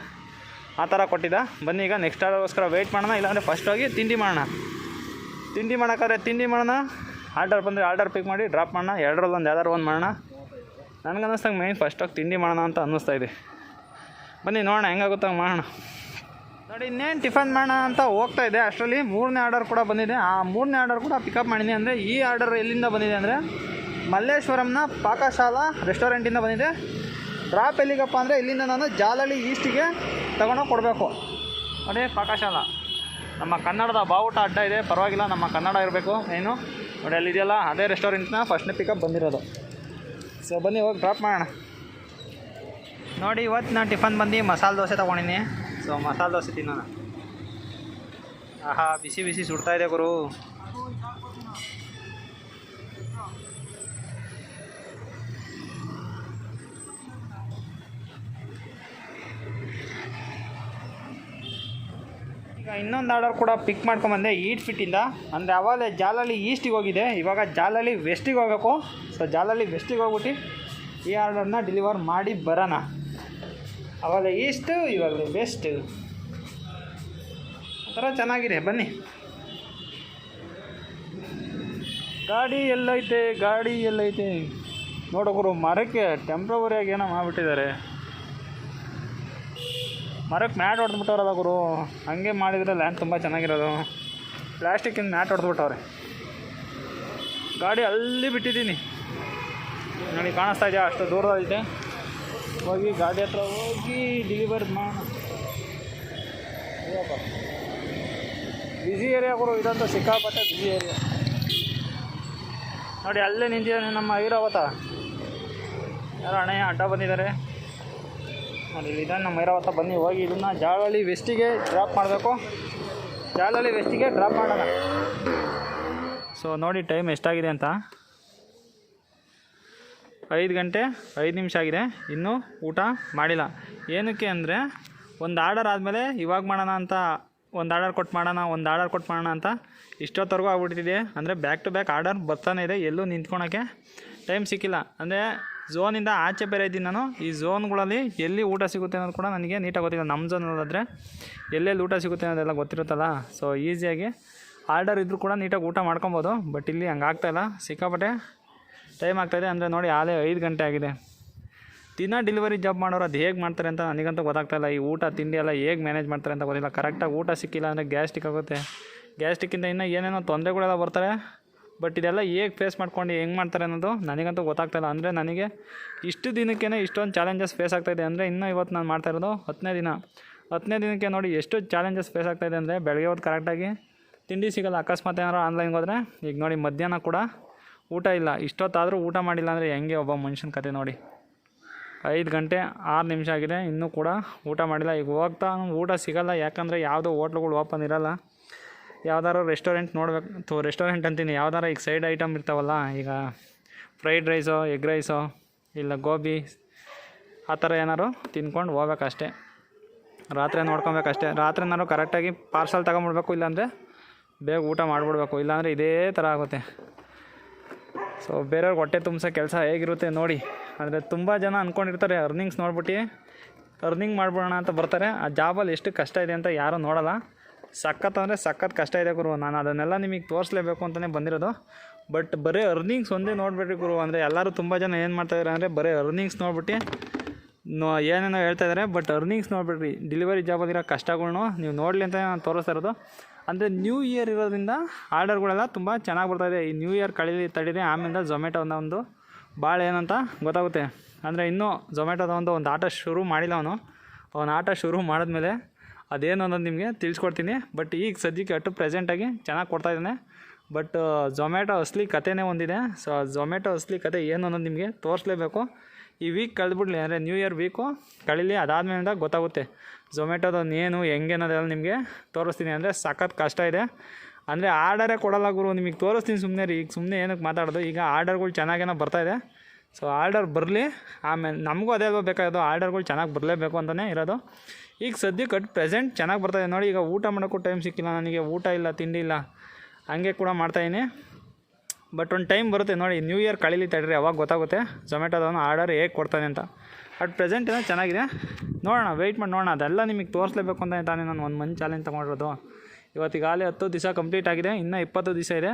ಆ ಥರ ಕೊಟ್ಟಿದ್ದ. ಬನ್ನಿ ಈಗ ನೆಕ್ಸ್ಟ್ ಆರ್ಡರ್ಗೋಸ್ಕರ ವೆಯ್ಟ್ ಮಾಡೋಣ. ಇಲ್ಲಾಂದರೆ ಫಸ್ಟ್ ಹೋಗಿ ತಿಂಡಿ ಮಾಡೋಣ. ತಿಂಡಿ ಮಾಡೋಣ. ಆರ್ಡರ್ ಬಂದರೆ ಆರ್ಡರ್ ಪಿಕ್ ಮಾಡಿ ಡ್ರಾಪ್ ಮಾಡೋಣ. ಎರಡರಲ್ಲಿ ಒಂದು ಯಾವ್ದಾರು ಒಂದು ಮಾಡೋಣ. ನನಗೆ ಅನ್ನಿಸ್ದಂಗೆ ಮೇಯ್ನ್ ಫಸ್ಟಾಗಿ ತಿಂಡಿ ಮಾಡೋಣ ಅಂತ ಅನ್ನಿಸ್ತಾಯಿದೆ. ಬನ್ನಿ ನೋಡೋಣ ಹೆಂಗಾಗುತ್ತೆ ಮಾಡೋಣ. ನೋಡಿ ಇನ್ನೇನು ಟಿಫನ್ ಮಾಡೋಣ ಅಂತ ಹೋಗ್ತಾ ಇದೆ. ಅಷ್ಟರಲ್ಲಿ 3ನೇ ಆರ್ಡರ್ ಕೂಡ ಬಂದಿದೆ. ಆ 3ನೇ ಆರ್ಡರ್ ಕೂಡ ಪಿಕಪ್ ಮಾಡಿದ್ದೀನಿ. ಅಂದರೆ ಈ ಆರ್ಡರ್ ಎಲ್ಲಿಂದ ಬಂದಿದೆ ಅಂದರೆ ಮಲ್ಲೇಶ್ವರಂನ ಪಾಕಶಾಲಾ ರೆಸ್ಟೋರೆಂಟಿಂದ ಬಂದಿದೆ. ಡ್ರಾಪ್ ಎಲ್ಲಿಗಪ್ಪ ಅಂದರೆ ಇಲ್ಲಿಂದ ನಾನು ಜಾಲಹಳ್ಳಿ ಈಸ್ಟಿಗೆ ತಗೊಂಡೋಗಿ ಕೊಡಬೇಕು. ನೋಡಿ ಪಾಕಶಾಲಾ ನಮ್ಮ ಕನ್ನಡದ ಬಾವುಟ ಅಡ್ಡ ಇದೆ. ಪರವಾಗಿಲ್ಲ, ನಮ್ಮ ಕನ್ನಡ ಇರಬೇಕು ಏನು. ನೋಡಿ ಅಲ್ಲಿದೆಯಲ್ಲ ಅದೇ ರೆಸ್ಟೋರೆಂಟ್ನ ಫಸ್ಟ್ನೇ ಪಿಕಪ್ ಬಂದಿರೋದು. ಸೊ ಬನ್ನಿ ಹೋಗಿ ಡ್ರಾಪ್ ಮಾಡೋಣ. ನೋಡಿ ಇವತ್ತು ನಾನು ಟಿಫನ್ ಬಂದು ಮಸಾಲೆ ದೋಸೆ ತೊಗೊಂಡಿನಿ. ಸೊ ಮಸಾಲೆ ದೋಸೆ ತಿನ್ನೋಣ. ಆಹಾ ಬಿಸಿ ಬಿಸಿ ಸುಡ್ತಾಯಿದೆ ಗುರು. ಈಗ ಇನ್ನೊಂದು ಆರ್ಡರ್ ಕೂಡ ಪಿಕ್ ಮಾಡ್ಕೊಂಬಂದೆ ಈಟ್ ಫಿಟ್ಟಿಂದ. ಅಂದರೆ ಅವಾಗಲೇ ಜಾಲಹಳ್ಳಿ ಈಸ್ಟಿಗೆ ಹೋಗಿದೆ, ಇವಾಗ ಜಾಲಹಳ್ಳಿ ವೆಸ್ಟಿಗೆ ಹೋಗಬೇಕು. ಸೊ ಜಾಲಹಳ್ಳಿ ವೆಸ್ಟಿಗೆ ಹೋಗ್ಬಿಟ್ಟು ಈ ಆರ್ಡರ್ನ ಡೆಲಿವರ್ ಮಾಡಿ ಬರೋಣ. ಅವಾಗಲೇ ಈಸ್ಟು, ಇವಾಗಲೇ ವೆಸ್ಟು, ಆ ಥರ ಚೆನ್ನಾಗಿದೆ. ಬನ್ನಿ. ಗಾಡಿ ಎಲ್ಲೈತೆ ನೋಡೋರು. ಮರಕ್ಕೆ ಟೆಂಪ್ರವರಿಯಾಗಿ ಏನೋ ಮಾಡಿಬಿಟ್ಟಿದ್ದಾರೆ. ಮರಕ್ಕೆ ಮ್ಯಾಟ್ ಹೊಡೆದ್ಬಿಟ್ಟವ್ರಲ್ಲ ಗುರು. ಹಂಗೆ ಮಾಡಿದರೆ ಲ್ಯಾಂಡ್ ತುಂಬ ಚೆನ್ನಾಗಿರೋದು. ಪ್ಲ್ಯಾಸ್ಟಿಕ್ಕಿಂದ ಮ್ಯಾಟ್ ಹೊಡೆದ್ಬಿಟ್ಟವ್ರೆ. ಗಾಡಿ ಅಲ್ಲಿ ಬಿಟ್ಟಿದ್ದೀನಿ ನೋಡಿ, ಕಾಣಿಸ್ತಾ ಇದೆಯಾ? ಅಷ್ಟು ದೂರದೈತೆ. ಹೋಗಿ ಗಾಡಿ ಹತ್ರ ಹೋಗಿ ಡೆಲಿವರಿ ಮಾಡೋಣ. ಬ್ಯುಸಿ ಏರಿಯಾ ಗುರು ಇದಂತೂ, ಸಿಕ್ಕಾಪಟ್ಟೆ ಬ್ಯುಸಿ ಏರಿಯಾ. ನೋಡಿ ಅಲ್ಲೇ ನಿಂತಿದ್ದಾನೆ ನಮ್ಮ ಐರಾವತ. ಯಾರೋ ಅಣ್ಣಯ್ಯ ಅಡ್ಡ ಬಂದಿದ್ದಾರೆ ನೋಡಿ. ಇಲ್ಲಿದ್ದಾನೆ ನಮ್ಮ ಐರಾವತ. ಬನ್ನಿ ಹೋಗಿ ಇದನ್ನು ಜಾಲಹಳ್ಳಿ ವೆಸ್ಟಿಗೆ ಡ್ರಾಪ್ ಮಾಡಬೇಕು. ಜಾಲಹಳ್ಳಿ ವೆಸ್ಟಿಗೆ ಡ್ರಾಪ್ ಮಾಡೋಣ. ಸೊ ನೋಡಿ ಟೈಮ್ ಎಷ್ಟಾಗಿದೆ ಅಂತ. 5 ಗಂಟೆ 5 ನಿಮಿಷ ಆಗಿದೆ. ಇನ್ನೂ ಊಟ ಮಾಡಿಲ್ಲ. ಏನಕ್ಕೆ ಅಂದರೆ ಒಂದು ಆರ್ಡರ್ ಆದಮೇಲೆ ಇವಾಗ ಮಾಡೋಣ ಅಂತ, ಒಂದು ಆರ್ಡರ್ ಕೊಟ್ಟು ಮಾಡೋಣ ಅಂತ ಇಷ್ಟೊತ್ತವರೆಗೂ ಆಗ್ಬಿಟ್ಟಿದೆ. ಅಂದರೆ ಬ್ಯಾಕ್ ಟು ಬ್ಯಾಕ್ ಆರ್ಡರ್ ಬರ್ತಾನೆ ಇದೆ. ಎಲ್ಲೂ ನಿಂತ್ಕೊಳಕ್ಕೆ ಟೈಮ್ ಸಿಕ್ಕಿಲ್ಲ. ಅಂದರೆ ಝೋನಿಂದ ಆಚೆ ಬೇರೆ ಇದ್ದೀನಿ ನಾನು. ಈ ಝೋನ್ಗಳಲ್ಲಿ ಎಲ್ಲಿ ಊಟ ಸಿಗುತ್ತೆ ಅನ್ನೋದು ಕೂಡ ನನಗೆ ನೀಟಾಗಿ ಗೊತ್ತಿಲ್ಲ. ನಮ್ಮ ಝೋನಲ್ಲಾದರೆ ಎಲ್ಲೆಲ್ಲಿ ಊಟ ಸಿಗುತ್ತೆ ಅನ್ನೋದೆಲ್ಲ ಗೊತ್ತಿರುತ್ತಲ್ಲ. ಸೊ ಈಸಿಯಾಗಿ ಆರ್ಡರ್ ಇದ್ದರೂ ಕೂಡ ನೀಟಾಗಿ ಊಟ ಮಾಡ್ಕೊಬೋದು. ಬಟ್ ಇಲ್ಲಿ ಹಂಗೆ ಆಗ್ತಾಯಿಲ್ಲ, ಸಿಕ್ಕಾಪಟ್ಟೆ ಟೈಮ್ ಆಗ್ತಾಯಿದೆ. ಅಂದರೆ ನೋಡಿ ಆಲೇ 5 ಗಂಟೆ ಆಗಿದೆ. ದಿನ ಡೆಲಿವರಿ ಜಾಬ್ ಮಾಡೋರು ಅದು ಹೇಗೆ ಮಾಡ್ತಾರೆ ಅಂತ ನನಗಂತೂ ಗೊತ್ತಾಗ್ತಾಯಿಲ್ಲ. ಈ ಊಟ ತಿಂಡಿ ಎಲ್ಲ ಹೇಗೆ ಮ್ಯಾನೇಜ್ ಮಾಡ್ತಾರೆ ಅಂತ ಗೊತ್ತಿಲ್ಲ. ಕರೆಕ್ಟಾಗಿ ಊಟ ಸಿಕ್ಕಿಲ್ಲ ಅಂದರೆ ಗ್ಯಾಸ್ಟ್ರಿಕ್ ಆಗುತ್ತೆ. ಗ್ಯಾಸ್ಟ್ರಿಕ್ಕಿಂದ ಇನ್ನೂ ಏನೇನೋ ತೊಂದರೆಗಳೆಲ್ಲ ಬರ್ತಾರೆ. ಬಟ್ ಇದೆಲ್ಲ ಹೇಗೆ ಫೇಸ್ ಮಾಡ್ಕೊಂಡು ಹೆಂಗೆ ಮಾಡ್ತಾರೆ ಅನ್ನೋದು ನನಗಂತೂ ಗೊತ್ತಾಗ್ತಾಯಿಲ್ಲ. ಅಂದರೆ ನನಗೆ ಇಷ್ಟು ದಿನಕ್ಕೇ ಇಷ್ಟೊಂದು ಚಾಲೆಂಜಸ್ ಫೇಸ್ ಆಗ್ತಾಯಿದೆ. ಅಂದರೆ ಇನ್ನೂ ಇವತ್ತು ನಾನು ಮಾಡ್ತಾಯಿರೋದು 10ನೇ ದಿನ. 10ನೇ ದಿನಕ್ಕೆ ನೋಡಿ ಎಷ್ಟು ಚಾಲೆಂಜಸ್ ಫೇಸ್ ಆಗ್ತಾಯಿದೆ. ಅಂದರೆ ಬೆಳಗ್ಗೆ ಹೊತ್ತು ಕರೆಕ್ಟಾಗಿ ತಿಂಡಿ ಸಿಗೋಲ್ಲ. ಅಕಸ್ಮಾತ್ ಏನಾರು ಆನ್ಲೈನ್ಗೆ ಹೋದರೆ ಈಗ ನೋಡಿ ಮಧ್ಯಾಹ್ನ ಕೂಡ ಊಟ ಇಲ್ಲ. ಇಷ್ಟೊತ್ತಾದರೂ ಊಟ ಮಾಡಿಲ್ಲ ಅಂದರೆ ಹೆಂಗೆ ಒಬ್ಬ ಮನುಷ್ಯನ ಕತೆ ನೋಡಿ. 5 ಗಂಟೆ 6 ನಿಮಿಷ ಆಗಿದೆ, ಇನ್ನೂ ಕೂಡ ಊಟ ಮಾಡಿಲ್ಲ. ಈಗ ಹೋಗ್ತಾ ಊಟ ಸಿಗೋಲ್ಲ. ಯಾಕಂದರೆ ಯಾವುದೋ ಹೋಟ್ಲುಗಳು ಓಪನ್ ಇರೋಲ್ಲ. ಯಾವ್ದಾದ್ರು ರೆಸ್ಟೋರೆಂಟ್ ನೋಡಬೇಕು. ರೆಸ್ಟೋರೆಂಟ್ ಅಂತೀನಿ, ಯಾವ್ದಾರು ಈಗ ಸೈಡ್ ಐಟಮ್ ಇರ್ತಾವಲ್ಲ, ಈಗ ಫ್ರೈಡ್ ರೈಸೋ, ಎಗ್ ರೈಸೋ, ಇಲ್ಲ ಗೋಬಿ, ಆ ಥರ ಏನಾದ್ರು ತಿನ್ಕೊಂಡು ಹೋಗ್ಬೇಕಷ್ಟೇ. ರಾತ್ರಿ ನೋಡ್ಕೊಬೇಕಷ್ಟೇ. ರಾತ್ರಿ ನಾನು ಕರೆಕ್ಟಾಗಿ ಪಾರ್ಸಲ್ ತೊಗೊಂಬಿಡ್ಬೇಕು. ಇಲ್ಲಾಂದರೆ ಬೇಗ ಊಟ ಮಾಡಿಬಿಡ್ಬೇಕು, ಇಲ್ಲಾಂದರೆ ಇದೇ ಥರ ಆಗುತ್ತೆ. ಸೊ ಬೇರೆಯವ್ರಿಗೆ ಹೊಟ್ಟೆ ತುಂಬಿಸೋ ಕೆಲಸ ಹೇಗಿರುತ್ತೆ ನೋಡಿ. ಅಂದರೆ ತುಂಬ ಜನ ಅಂದ್ಕೊಂಡಿರ್ತಾರೆ ಅರ್ನಿಂಗ್ಸ್ ನೋಡ್ಬಿಟ್ಟು ಅರ್ನಿಂಗ್ ಮಾಡ್ಬಿಡೋಣ ಅಂತ ಬರ್ತಾರೆ. ಆ ಜಾಬಲ್ಲಿ ಎಷ್ಟು ಕಷ್ಟ ಇದೆ ಅಂತ ಯಾರೂ ನೋಡೋಲ್ಲ. ಸಖತ್ ಅಂದರೆ ಸಖತ್ ಕಷ್ಟ ಇದೆ ಗುರು. ನಾನು ಅದನ್ನೆಲ್ಲ ನಿಮಗೆ ತೋರಿಸ್ಲೇಬೇಕು ಅಂತಲೇ ಬಂದಿರೋದು. ಬಟ್ ಬರೀ ಅರ್ನಿಂಗ್ಸ್ ಒಂದೇ ನೋಡ್ಬಿಟ್ರಿ ಗುರು. ಅಂದರೆ ಎಲ್ಲರೂ ತುಂಬ ಜನ ಏನು ಮಾಡ್ತಾಯಿದ್ದಾರೆ ಅಂದರೆ ಬರೀ ಅರ್ನಿಂಗ್ಸ್ ನೋಡ್ಬಿಟ್ಟು ಏನೇನೋ ಹೇಳ್ತಾಯಿದ್ದಾರೆ. ಬಟ್ ಅರ್ನಿಂಗ್ಸ್ ನೋಡ್ಬಿಟ್ರಿ, ಡೆಲಿವರಿ ಜಾಬಲ್ಲಿರೋ ಕಷ್ಟಗಳ್ನು ನೀವು ನೋಡಲಿ ಅಂತ ನಾನು ತೋರಿಸ್ತಾ ಇರೋದು. ಅಂದರೆ ನ್ಯೂ ಇಯರ್ ಇರೋದ್ರಿಂದ ಆರ್ಡರ್ಗಳೆಲ್ಲ ತುಂಬ ಚೆನ್ನಾಗಿ ಬರ್ತಾಯಿದೆ. ಈ ನ್ಯೂ ಇಯರ್ ತಡೀರಿ, ಆಮೇಲೆ ಝೊಮ್ಯಾಟೋದ ಒಂದು ಭಾಳ ಏನಂತ ಗೊತ್ತಾಗುತ್ತೆ. ಅಂದರೆ ಇನ್ನೂ ಝೊಮ್ಯಾಟೋದ ಒಂದು ಆಟ ಶುರು ಮಾಡಿಲ್ಲ ಅವನು ಆಟ ಶುರು ಮಾಡಿದ್ಮೇಲೆ ಅದೇನು ಅನ್ನೋದು ನಿಮಗೆ ತಿಳಿಸ್ಕೊಡ್ತೀನಿ. ಬಟ್ ಈಗ ಸದ್ಯಕ್ಕೆ ಅಷ್ಟು ಪ್ರೆಸೆಂಟಾಗಿ ಚೆನ್ನಾಗಿ ಕೊಡ್ತಾಯಿದ್ದಾನೆ. ಬಟ್ ಝೊಮ್ಯಾಟೋ ಅಸಲಿ ಕಥೆನೇ ಒಂದಿದೆ. ಸೊ ಝೊಮ್ಯಾಟೋ ಅಸಲಿ ಕಥೆ ಏನು ಅನ್ನೋದು ನಿಮಗೆ ತೋರಿಸ್ಲೇಬೇಕು. ಈ ವೀಕ್ ಕಳೆದ್ಬಿಡ್ಲಿ, ಅಂದರೆ ನ್ಯೂ ಇಯರ್ ವೀಕು ಕಳೀಲಿ, ಅದಾದಮೇಲಿಂದ ಗೊತ್ತಾಗುತ್ತೆ ಝೊಮ್ಯಾಟೋದು ಏನು ಹೆಂಗೆ ಅನ್ನೋದೆಲ್ಲ ನಿಮಗೆ ತೋರಿಸ್ತೀನಿ. ಅಂದರೆ ಸಖತ್ ಕಷ್ಟ ಇದೆ. ಅಂದರೆ ಆರ್ಡರೇ ಕೊಡೋಲ್ಲ ಗುರು, ನಿಮಗೆ ತೋರಿಸ್ತೀನಿ ಸುಮ್ಮನೆ ರೀ. ಈಗ ಸುಮ್ಮನೆ ಏನಕ್ಕೆ ಮಾತಾಡೋದು, ಈಗ ಆರ್ಡರ್ಗಳು ಚೆನ್ನಾಗೇನೋ ಬರ್ತಾಯಿದೆ. ಸೊ ಆರ್ಡರ್ ಬರಲಿ, ಆಮೇಲೆ ನಮಗೂ ಅದೇ ಬೇಕಾಗೋದು, ಆರ್ಡರ್ಗಳು ಚೆನ್ನಾಗಿ ಬರಲೇಬೇಕು ಅಂತಲೇ ಇರೋದು. ಈಗ ಸದ್ಯಕ್ಕೆ ಪ್ರೆಸೆಂಟ್ ಚೆನ್ನಾಗಿ ಬರ್ತಾಯಿದೆ ನೋಡಿ. ಈಗ ಊಟ ಮಾಡೋಕ್ಕೂ ಟೈಮ್ ಸಿಕ್ಕಿಲ್ಲ ನನಗೆ, ಊಟ ಇಲ್ಲ ತಿಂಡಿ ಇಲ್ಲ, ಹಂಗೆ ಕೂಡ ಮಾಡ್ತಾಯಿದ್ದೀನಿ. ಬಟ್ ಒಂದು ಟೈಮ್ ಬರುತ್ತೆ ನೋಡಿ, ನ್ಯೂ ಇಯರ್ ಕಳೀಲಿ ತಡ್ರಿ, ಅವಾಗ ಗೊತ್ತಾಗುತ್ತೆ ಝೊಮ್ಯಾಟೋದವನು ಆರ್ಡರ್ ಹೇಗೆ ಕೊಡ್ತಾನೆ ಅಂತ. ಅಟ್ ಪ್ರೆಸೆಂಟ್ ಏನೋ ಚೆನ್ನಾಗಿದೆ, ನೋಡೋಣ, ವೆಯ್ಟ್ ಮಾಡಿ ನೋಡೋಣ. ಅದೆಲ್ಲ ನಿಮಗೆ ತೋರಿಸ್ಲೇಬೇಕು ಅಂತ ತಾನೇ ನಾನು 1 ಮಂತ್ ಚಾಲೆಂಜ್ ತೊಗೊಂಡಿರೋದು. ಇವತ್ತಿಗಾಗಲೇ 10 ದಿವಸ ಕಂಪ್ಲೀಟ್ ಆಗಿದೆ, ಇನ್ನೂ 20 ದಿವಸ ಇದೆ.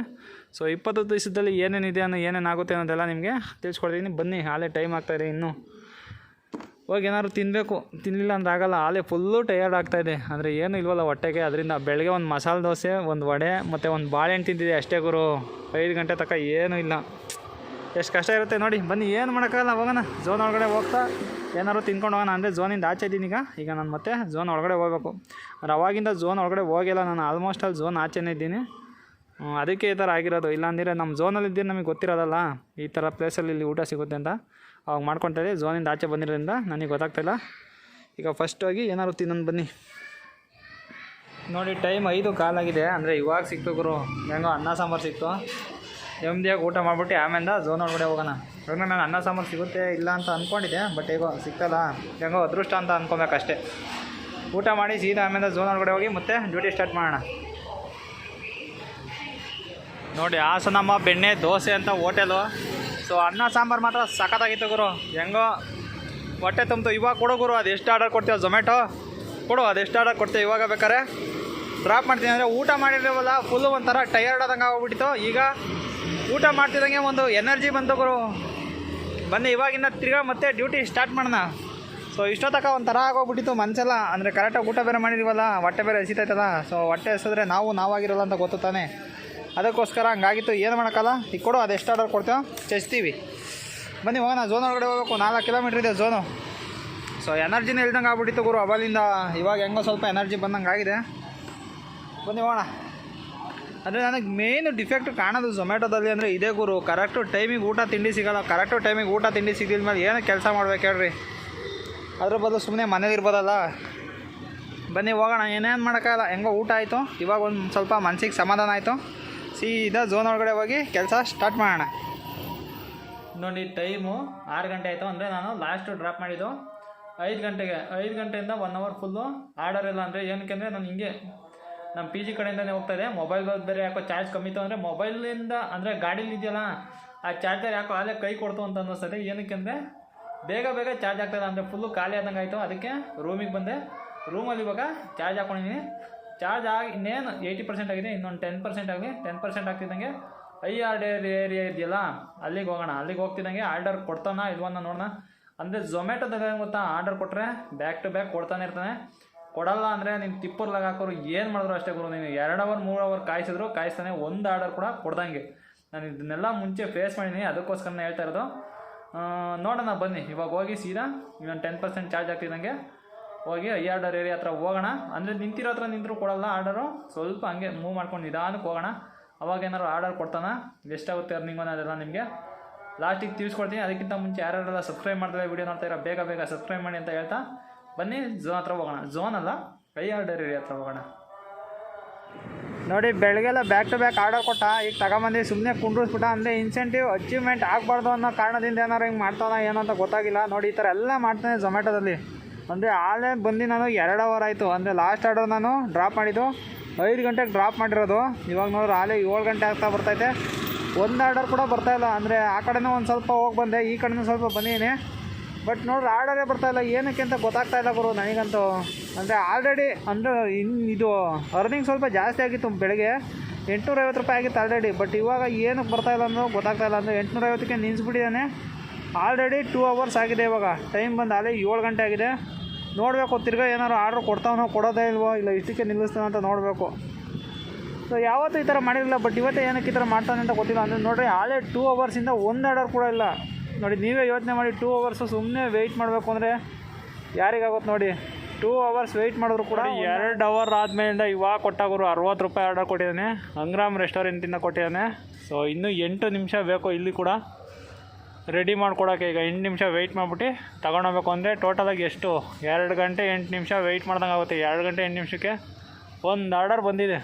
ಸೊ 20 ದಿವಸದಲ್ಲಿ ಏನೇನಿದೆ ಏನೇನಾಗುತ್ತೆ ಅನ್ನೋದೆಲ್ಲ ನಿಮಗೆ ತಿಳಿಸ್ಕೊಡ್ತೀನಿ. ಬನ್ನಿ, ಹಾಲೇ ಟೈಮ್ ಆಗ್ತಾಯಿದೆ ಇನ್ನೂ. ಹೋಗಿ ಏನಾದ್ರು ತಿನ್ನಬೇಕು, ತಿನ್ನಲಿಲ್ಲ ಅಂದ್ರೆ ಆಗಲ್ಲ. ಹಾಲೇ ಫುಲ್ಲು ಟಯರ್ಡ್ ಆಗ್ತಾಯಿದೆ. ಅಂದರೆ ಏನೂ ಇಲ್ವಲ್ಲ ಹೊಟ್ಟೆಗೆ. ಅದರಿಂದ ಬೆಳಗ್ಗೆ ಒಂದು ಮಸಾಲೆ ದೋಸೆ, ಒಂದು ವಡೆ ಮತ್ತು ಒಂದು ಬಾಳೆಹಣ್ಣು ತಿಂತಿದ್ದೆ ಅಷ್ಟೇ ಗುರು. 5 ಗಂಟೆ ತನಕ ಏನೂ ಇಲ್ಲ. ಎಷ್ಟು ಕಷ್ಟ ಇರುತ್ತೆ ನೋಡಿ. ಬನ್ನಿ, ಏನು ಮಾಡೋಕ್ಕಾಗಲ್ಲ, ಹೋಗೋಣ. ಝೋನ್ ಒಳಗಡೆ ಹೋಗ್ತಾ ಏನಾದ್ರು ತಿನ್ಕೊಂಡು ಹೋಗೋಣ. ಅಂದರೆ ಝೋನಿಂದ ಆಚೆ ಇದ್ದೀನಿ ಈಗ ನಾನು ಮತ್ತೆ ಝೋನ್ ಒಳಗಡೆ ಹೋಗಬೇಕು. ಅಂದರೆ ಅವಾಗಿಂದ ಝೋನ್ ಒಳಗಡೆ ಹೋಗಿಲ್ಲ ನಾನು, ಆಲ್ಮೋಸ್ಟ್ ಅಲ್ಲಿ ಝೋನ್ ಆಚೆನೇ ಇದ್ದೀನಿ. ಅದಕ್ಕೆ ಈ ಥರ ಆಗಿರೋದು. ಇಲ್ಲಾಂದರೆ ನಮ್ಮ ಝೋನಲ್ಲಿ ಇದ್ದೀನಿ, ನಮಗೆ ಗೊತ್ತಿರೋದಲ್ಲ ಈ ಥರ ಪ್ಲೇಸಲ್ಲಿ ಇಲ್ಲಿ ಊಟ ಸಿಗುತ್ತೆ ಅಂತ. ಅವಾಗ ಮಾಡ್ಕೊತಾಯಿದ್ದೆ. ಝೋನಿಂದ ಆಚೆ ಬಂದಿರೋದ್ರಿಂದ ನನಗೆ ಗೊತ್ತಾಗ್ತಾಯಿಲ್ಲ. ಈಗ ಫಸ್ಟ್ ಹೋಗಿ ಏನಾದ್ರು ತಿನ್ನೋದು ಬನ್ನಿ. ನೋಡಿ ಟೈಮ್ 5:15 ಆಗಿದೆ. ಅಂದರೆ ಇವಾಗ ಸಿಕ್ತು ಗುರು, ಹೆಂಗೋ ಅನ್ನ ಸಾಂಬಾರು ಸಿಕ್ತು. ನೆಮ್ಮದಿಯಾಗಿ ಊಟ ಮಾಡಿಬಿಟ್ಟು ಆಮೇಲೆ ಝೋನ್ ಒಳಗಡೆ ಹೋಗೋಣ. ಇವಾಗ ನಾನು ಅನ್ನ ಸಾಂಬಾರು ಸಿಗುತ್ತೆ ಇಲ್ಲ ಅಂತ ಅಂದ್ಕೊಂಡಿದ್ದೆ, ಬಟ್ ಹೇಗೋ ಸಿಗ್ತಲ್ಲ, ಹೆಂಗೋ ಅದೃಷ್ಟ ಅಂತ ಅಂದ್ಕೊಬೇಕಷ್ಟೇ. ಊಟ ಮಾಡಿ ಸೀದಾ ಆಮೇಲೆ ಝೋನ್ ಒಳಗಡೆ ಹೋಗಿ ಮತ್ತೆ ಡ್ಯೂಟಿ ಸ್ಟಾರ್ಟ್ ಮಾಡೋಣ. ನೋಡಿ ಹಾಸನಮ್ಮ ಬೆಣ್ಣೆ ದೋಸೆ ಅಂತ ಹೋಟೆಲು. ಸೊ ಅನ್ನ ಸಾಂಬಾರು ಮಾತ್ರ ಸಖತ್ತಾಗಿತ್ತು ಗುರು, ಹೆಂಗೋ ಹೊಟ್ಟೆ ತುಂಬಿತು. ಇವಾಗ ಕೊಡು ಗುರು, ಅದು ಎಷ್ಟು ಆರ್ಡರ್ ಕೊಡ್ತೀವಿ ಝೊಮ್ಯಾಟೋ ಕೊಡು, ಅದೆಷ್ಟು ಆರ್ಡರ್ ಕೊಡ್ತೀವಿ ಇವಾಗ ಬೇಕಾರೆ ಡ್ರಾಪ್ ಮಾಡ್ತೀನಿ. ಅಂದರೆ ಊಟ ಮಾಡಿರವಲ್ಲ ಫುಲ್ಲು ಒಂಥರ ಟಯರ್ಡ್ ಆದಂಗೆ ಆಗೋಗ್ಬಿಟ್ಟಿತ್ತು. ಈಗ ಊಟ ಮಾಡ್ತಿದ್ದಂಗೆ ಒಂದು ಎನರ್ಜಿ ಬಂತು ಗುರು. ಬನ್ನಿ ಇವಾಗಿಂದ ತಿರ್ಗಾ ಮತ್ತೆ ಡ್ಯೂಟಿ ಸ್ಟಾರ್ಟ್ ಮಾಡೋಣ. ಸೊ ಇಷ್ಟೊತ್ತಕ ಒಂಥರ ಆಗೋಗ್ಬಿಟ್ಟಿತ್ತು ಮನಸ್ಸೆಲ್ಲ. ಅಂದರೆ ಕರೆಕ್ಟಾಗಿ ಊಟ ಬೇರೆ ಮಾಡಿದ್ದೀವಲ್ಲ, ಹೊಟ್ಟೆ ಬೇರೆ ಹಸಿತೈತಲ್ಲ. ಸೊ ಹೊಟ್ಟೆ ಹಸಿದ್ರೆ ನಾವಾಗಿರೋಲ್ಲ ಅಂತ ಗೊತ್ತು ತಾನೆ, ಅದಕ್ಕೋಸ್ಕರ ಹಂಗಾಗಿತ್ತು. ಏನು ಮಾಡೋಕ್ಕಲ್ಲ. ಈಗ ಕೊಡು, ಅದೆಷ್ಟು ಆರ್ಡರ್ ಕೊಡ್ತೇವೆ ಚಚ್ತೀವಿ. ಬನ್ನಿ ಹೋಗೋಣ. ಝೋನ್ ಒಳಗಡೆ ಹೋಗಬೇಕು, 4 ಕಿಲೋಮೀಟ್ರ್ ಇದೆ ಝೋನು. ಸೊ ಎನರ್ಜಿನೇ ಇಲ್ದಂಗೆ ಆಗ್ಬಿಟ್ಟಿತ್ತು ಗುರು ಅವಲಿಂದ. ಇವಾಗ ಹೆಂಗೋ ಸ್ವಲ್ಪ ಎನರ್ಜಿ ಬಂದಂಗೆ ಆಗಿದೆ. ಬನ್ನಿ ಹೋಗೋಣ. ಅಂದರೆ ನನಗೆ ಮೇನ್ ಡಿಫೆಕ್ಟ್ ಕಾಣೋದು ಝೊಮ್ಯಾಟೋದಲ್ಲಿ ಅಂದರೆ ಇದೇ ಗುರು, ಕರೆಕ್ಟು ಟೈಮಿಗೆ ಊಟ ತಿಂಡಿ ಸಿಗೋಲ್ಲ. ಕರೆಕ್ಟು ಟೈಮಿಗೆ ಊಟ ತಿಂಡಿ ಸಿಗಲಿಲ್ಲ ಮೇಲೆ ಏನೋ ಕೆಲಸ ಮಾಡ್ಬೇಕು ಹೇಳ್ರಿ. ಅದ್ರ ಬದಲು ಸುಮ್ಮನೆ ಮನೇಲಿ ಇರ್ಬೋದಲ್ಲ. ಬನ್ನಿ ಹೋಗೋಣ, ಏನೇನು ಮಾಡೋಕ್ಕಾಗಲ್ಲ. ಹೆಂಗೋ ಊಟ ಆಯಿತು, ಇವಾಗ ಒಂದು ಸ್ವಲ್ಪ ಮನಸ್ಸಿಗೆ ಸಮಾಧಾನ ಆಯಿತು. ಸೀದಾ ಝೋನ್ ಒಳಗಡೆ ಹೋಗಿ ಕೆಲಸ ಸ್ಟಾರ್ಟ್ ಮಾಡೋಣ. ನೋಡಿ ಟೈಮು 6 ಗಂಟೆ ಆಯಿತು. ಅಂದರೆ ನಾನು ಲಾಸ್ಟು ಡ್ರಾಪ್ ಮಾಡಿದ್ದು 5 ಗಂಟೆಗೆ. 5 ಗಂಟೆಯಿಂದ 1 ಅವರ್ ಫುಲ್ಲು ಆರ್ಡರ್ ಇಲ್ಲ. ಅಂದರೆ ಏನಕ್ಕೆ ಅಂದರೆ ನಾನು ಹಿಂಗೆ ನಮ್ಮ ಪಿ ಜಿ ಕಡೆಯಿಂದನೇ ಹೋಗ್ತಾಯಿದೆ. ಮೊಬೈಲ್ ಬೇರೆ ಯಾಕೋ ಚಾರ್ಜ್ ಕಮ್ಮಿ ಇತ್ತು. ಅಂದರೆ ಮೊಬೈಲಿಂದ ಅಂದರೆ ಗಾಡೀಲಿ ಇದೆಯಲ್ಲ ಆ ಚಾರ್ಜರ್ ಯಾಕೋ ಅಲ್ಲೇ ಕೈ ಕೊಡ್ತು ಅಂತ ಅನ್ನಿಸ್ತದೆ. ಏನಕ್ಕೆ ಅಂದರೆ ಬೇಗ ಚಾರ್ಜ್ ಆಗ್ತಾಯಿಲ್ಲ. ಅಂದರೆ ಫುಲ್ಲು ಖಾಲಿ ಆದಂಗೆ ಆಯಿತು. ಅದಕ್ಕೆ ರೂಮಿಗೆ ಬಂದೆ. ರೂಮಲ್ಲಿ ಇವಾಗ ಚಾರ್ಜ್ ಹಾಕ್ಕೊಂಡಿದ್ದೀನಿ. ಚಾರ್ಜ್ ಆಗಿ ಇನ್ನೇನು 80% ಆಗಿದೆ, ಇನ್ನೊಂದು 10% ಆಗಲಿ. 10% ಆಗ್ತಿದ್ದಂಗೆ IRD ಏರಿಯಾ ಇದೆಯಲ್ಲ ಅಲ್ಲಿಗೆ ಹೋಗೋಣ. ಅಲ್ಲಿಗೆ ಹೋಗ್ತಿದ್ದಂಗೆ ಆರ್ಡರ್ ಕೊಡ್ತಾನ ಇಲ್ವನ್ನ ನೋಡೋಣ. ಅಂದರೆ ಝೊಮ್ಯಾಟೋದಾಗ ಏನು ಗೊತ್ತಾ, ಆರ್ಡರ್ ಕೊಟ್ಟರೆ ಬ್ಯಾಕ್ ಟು ಬ್ಯಾಕ್ ಕೊಡ್ತಾನೆ ಇರ್ತಾನೆ. ಕೊಡಲ್ಲ ಅಂದರೆ ನೀನು ಟಿಪ್ಪರ್ಲಾಗ ಹಾಕೋರು ಏನು ಮಾಡಿದ್ರು ಅಷ್ಟೇ ಗುರು. ನೀನು 2 ಅವರ್ 3 ಅವರ್ ಕಾಯಿಸ್ತಾನೆ, ಒಂದು ಆರ್ಡರ್ ಕೂಡ ಕೊಡ್ದಂಗೆ. ನಾನು ಇದನ್ನೆಲ್ಲ ಮುಂಚೆ ಫೇಸ್ ಮಾಡಿದ್ದೀನಿ, ಅದಕ್ಕೋಸ್ಕರನೇ ಹೇಳ್ತಾ ಇರೋದು. ನೋಡೋಣ ಬನ್ನಿ. ಇವಾಗ ಹೋಗಿ ಸೀದಾ ಇನ್ನೊಂದು 10% ಚಾರ್ಜ್ ಆಗ್ತಿದ್ದಂಗೆ ಹೋಗಿ IRD ಏರಿಯಾ ಹತ್ರ ಹೋಗೋಣ. ಅಂದರೆ ನಿಂತಿರೋ ಹತ್ರ ನಿಂತರೂ ಕೊಡಲ್ಲ ಆರ್ಡರು, ಸ್ವಲ್ಪ ಹಂಗೆ ಮೂವ್ ಮಾಡ್ಕೊಂಡು ನಿಧಾನಕ್ಕೆ ಹೋಗೋಣ. ಅವಾಗ ಏನಾದ್ರು ಆರ್ಡರ್ ಕೊಡ್ತಾನ, ಎಷ್ಟಾಗುತ್ತೆ ಅರ್ನಿಂಗ್ ಅನ್ನೋದೆಲ್ಲ ನಿಮಗೆ ಲಾಸ್ಟಿಗೆ ತಿಳಿಸ್ಕೊಡ್ತೀನಿ. ಅದಕ್ಕಿಂತ ಮುಂಚೆ ಯಾರೆಲ್ಲ ಸಬ್ಸ್ಕ್ರೈಬ್ ಮಾಡ್ತಾರೆ ವೀಡಿಯೋ ನೋಡ್ತಾ ಬೇಗ ಸಬ್ಸ್ಕ್ರೈಬ್ ಮಾಡಿ ಅಂತ ಹೇಳ್ತಾ ಬನ್ನಿ ಝೋನ್ ಹತ್ರ ಹೋಗೋಣ. ಝೋನ್ ಅಲ್ಲ, IRD ಏರಿಯಾ ಹತ್ರ ಹೋಗೋಣ. ನೋಡಿ ಬೆಳಗ್ಗೆಲ್ಲ ಬ್ಯಾಕ್ ಟು ಬ್ಯಾಕ್ ಆರ್ಡರ್ ಕೊಟ್ಟ, ಈಗ ತಗೊಂಬಂದು ಸುಮ್ಮನೆ ಕುಂಡ್ರಿಸ್ಬಿಟ್ಟ. ಅಂದರೆ ಇನ್ಸೆಂಟಿವ್ ಅಚೀವ್ಮೆಂಟ್ ಆಗಬಾರ್ದು ಅನ್ನೋ ಕಾರಣದಿಂದ ಏನಾರು ಹಿಂಗೆ ಮಾಡ್ತಾನ ಏನೋ ಅಂತ ಗೊತ್ತಾಗಿಲ್ಲ. ನೋಡಿ ಈ ಥರ ಎಲ್ಲ ಮಾಡ್ತಾನೆ ಝೊಮ್ಯಾಟೋದಲ್ಲಿ. ಅಂದರೆ ಆಲೇ ಬಂದು ನಾನು 2 ಅವರ್ ಆಯಿತು. ಅಂದರೆ ಲಾಸ್ಟ್ ಆರ್ಡರ್ ನಾನು ಡ್ರಾಪ್ ಮಾಡಿದ್ದು 5 ಗಂಟೆಗೆ ಡ್ರಾಪ್ ಮಾಡಿರೋದು. ಇವಾಗ ನೋಡಿದ್ರೆ ಆಲೇ 7 ಗಂಟೆ ಆಗ್ತಾ ಬರ್ತೈತೆ. ಒಂದು ಆರ್ಡರ್ ಕೂಡ ಬರ್ತಾಯಿಲ್ಲ. ಅಂದರೆ ಆ ಕಡೆನೂ ಒಂದು ಸ್ವಲ್ಪ ಹೋಗಿ ಬಂದೆ, ಈ ಕಡೆನೂ ಸ್ವಲ್ಪ ಬಂದೀನಿ. ಬಟ್ ನೋಡ್ರಿ ಆರ್ಡರೇ ಬರ್ತಾಯಿಲ್ಲ, ಏನಕ್ಕೆ ಅಂತ ಗೊತ್ತಾಗ್ತಾಯಿಲ್ಲ ಗುರು ನನಗಂತೂ. ಅಂದರೆ ಆಲ್ರೆಡಿ ಅಂದರೆ ಇದು ಅರ್ನಿಂಗ್ ಸ್ವಲ್ಪ ಜಾಸ್ತಿ ಆಗಿತ್ತು. ಬೆಳಗ್ಗೆ 850 ರೂಪಾಯಿ ಆಗಿತ್ತು ಆಲ್ರೆಡಿ. ಬಟ್ ಇವಾಗ ಏನಕ್ಕೆ ಬರ್ತಾಯಿಲ್ಲ ಅನ್ನೋ ಗೊತ್ತಾಗ್ತಾಯಿಲ್ಲ. ಅಂದರೆ 850ಕ್ಕೆ ನಿಲ್ಲಿಸ್ಬಿಟ್ಟಿದ್ದಾನೆ. ಆಲ್ರೆಡಿ 2 ಅವರ್ಸ್ ಆಗಿದೆ. ಇವಾಗ ಟೈಮ್ ಬಂದು ಆಲೇ 7 ಗಂಟೆ ಆಗಿದೆ. ನೋಡಬೇಕು ತಿರ್ಗಾ ಏನಾದ್ರು ಆರ್ಡ್ರ್ ಕೊಡ್ತಾವನೋ ಕೊಡೋದೇ ಇಲ್ವೋ, ಇಲ್ಲ ಇಷ್ಟಕ್ಕೆ ನಿಲ್ಲಿಸ್ತಾನೋ ಅಂತ ನೋಡಬೇಕು. ಸೊ ಯಾವತ್ತೂ ಈ ಥರ ಮಾಡಿರಲಿಲ್ಲ. ಬಟ್ ಇವತ್ತೇ ಏನಕ್ಕೆ ಈ ಥರ ಮಾಡ್ತಾನೆ ಅಂತ ಗೊತ್ತಿಲ್ಲ. ಅಂದರೆ ನೋಡಿರಿ ಆಲೇ 2 ಅವರ್ಸಿಂದ ಒಂದು ಆರ್ಡರ್ ಕೂಡ ಇಲ್ಲ. ನೋಡಿ ನೀವೇ ಯೋಚನೆ ಮಾಡಿ, 2 ಅವರ್ಸು ಸುಮ್ಮನೆ ವೆಯ್ಟ್ ಮಾಡಬೇಕು ಅಂದರೆ ಯಾರಿಗಾಗುತ್ತೆ ನೋಡಿ. 2 ಅವರ್ಸ್ ವೆಯ್ಟ್ ಮಾಡಿದ್ರು ಕೂಡ 2 ಅವರ್ ಆದಮೇಲಿಂದ ಇವಾಗ ಕೊಟ್ಟಾಗರು 60 ರೂಪಾಯಿ ಆರ್ಡರ್ ಕೊಟ್ಟಿದ್ದಾನೆ. ಅಂಗ್ರಾಮ್ ರೆಸ್ಟೋರೆಂಟಿಂದ ಕೊಟ್ಟಿದ್ದಾನೆ. ಸೊ ಇನ್ನೂ 8 ನಿಮಿಷ ಬೇಕು ಇಲ್ಲಿ ಕೂಡ ರೆಡಿ ಮಾಡ್ಕೊಡೋಕ್ಕೆ. ಈಗ 8 ನಿಮಿಷ ವೆಯ್ಟ್ ಮಾಡಿಬಿಟ್ಟು ತೊಗೊಂಡೋಗ್ಬೇಕು. ಅಂದರೆ ಟೋಟಲಾಗಿ ಎಷ್ಟು 2 ಗಂಟೆ 8 ನಿಮಿಷ ವೆಯ್ಟ್ ಮಾಡ್ದಂಗೆ ಆಗುತ್ತೆ. 2 ಗಂಟೆ 8 ನಿಮಿಷಕ್ಕೆ ಒಂದು ಆರ್ಡರ್ ಬಂದಿದೆ.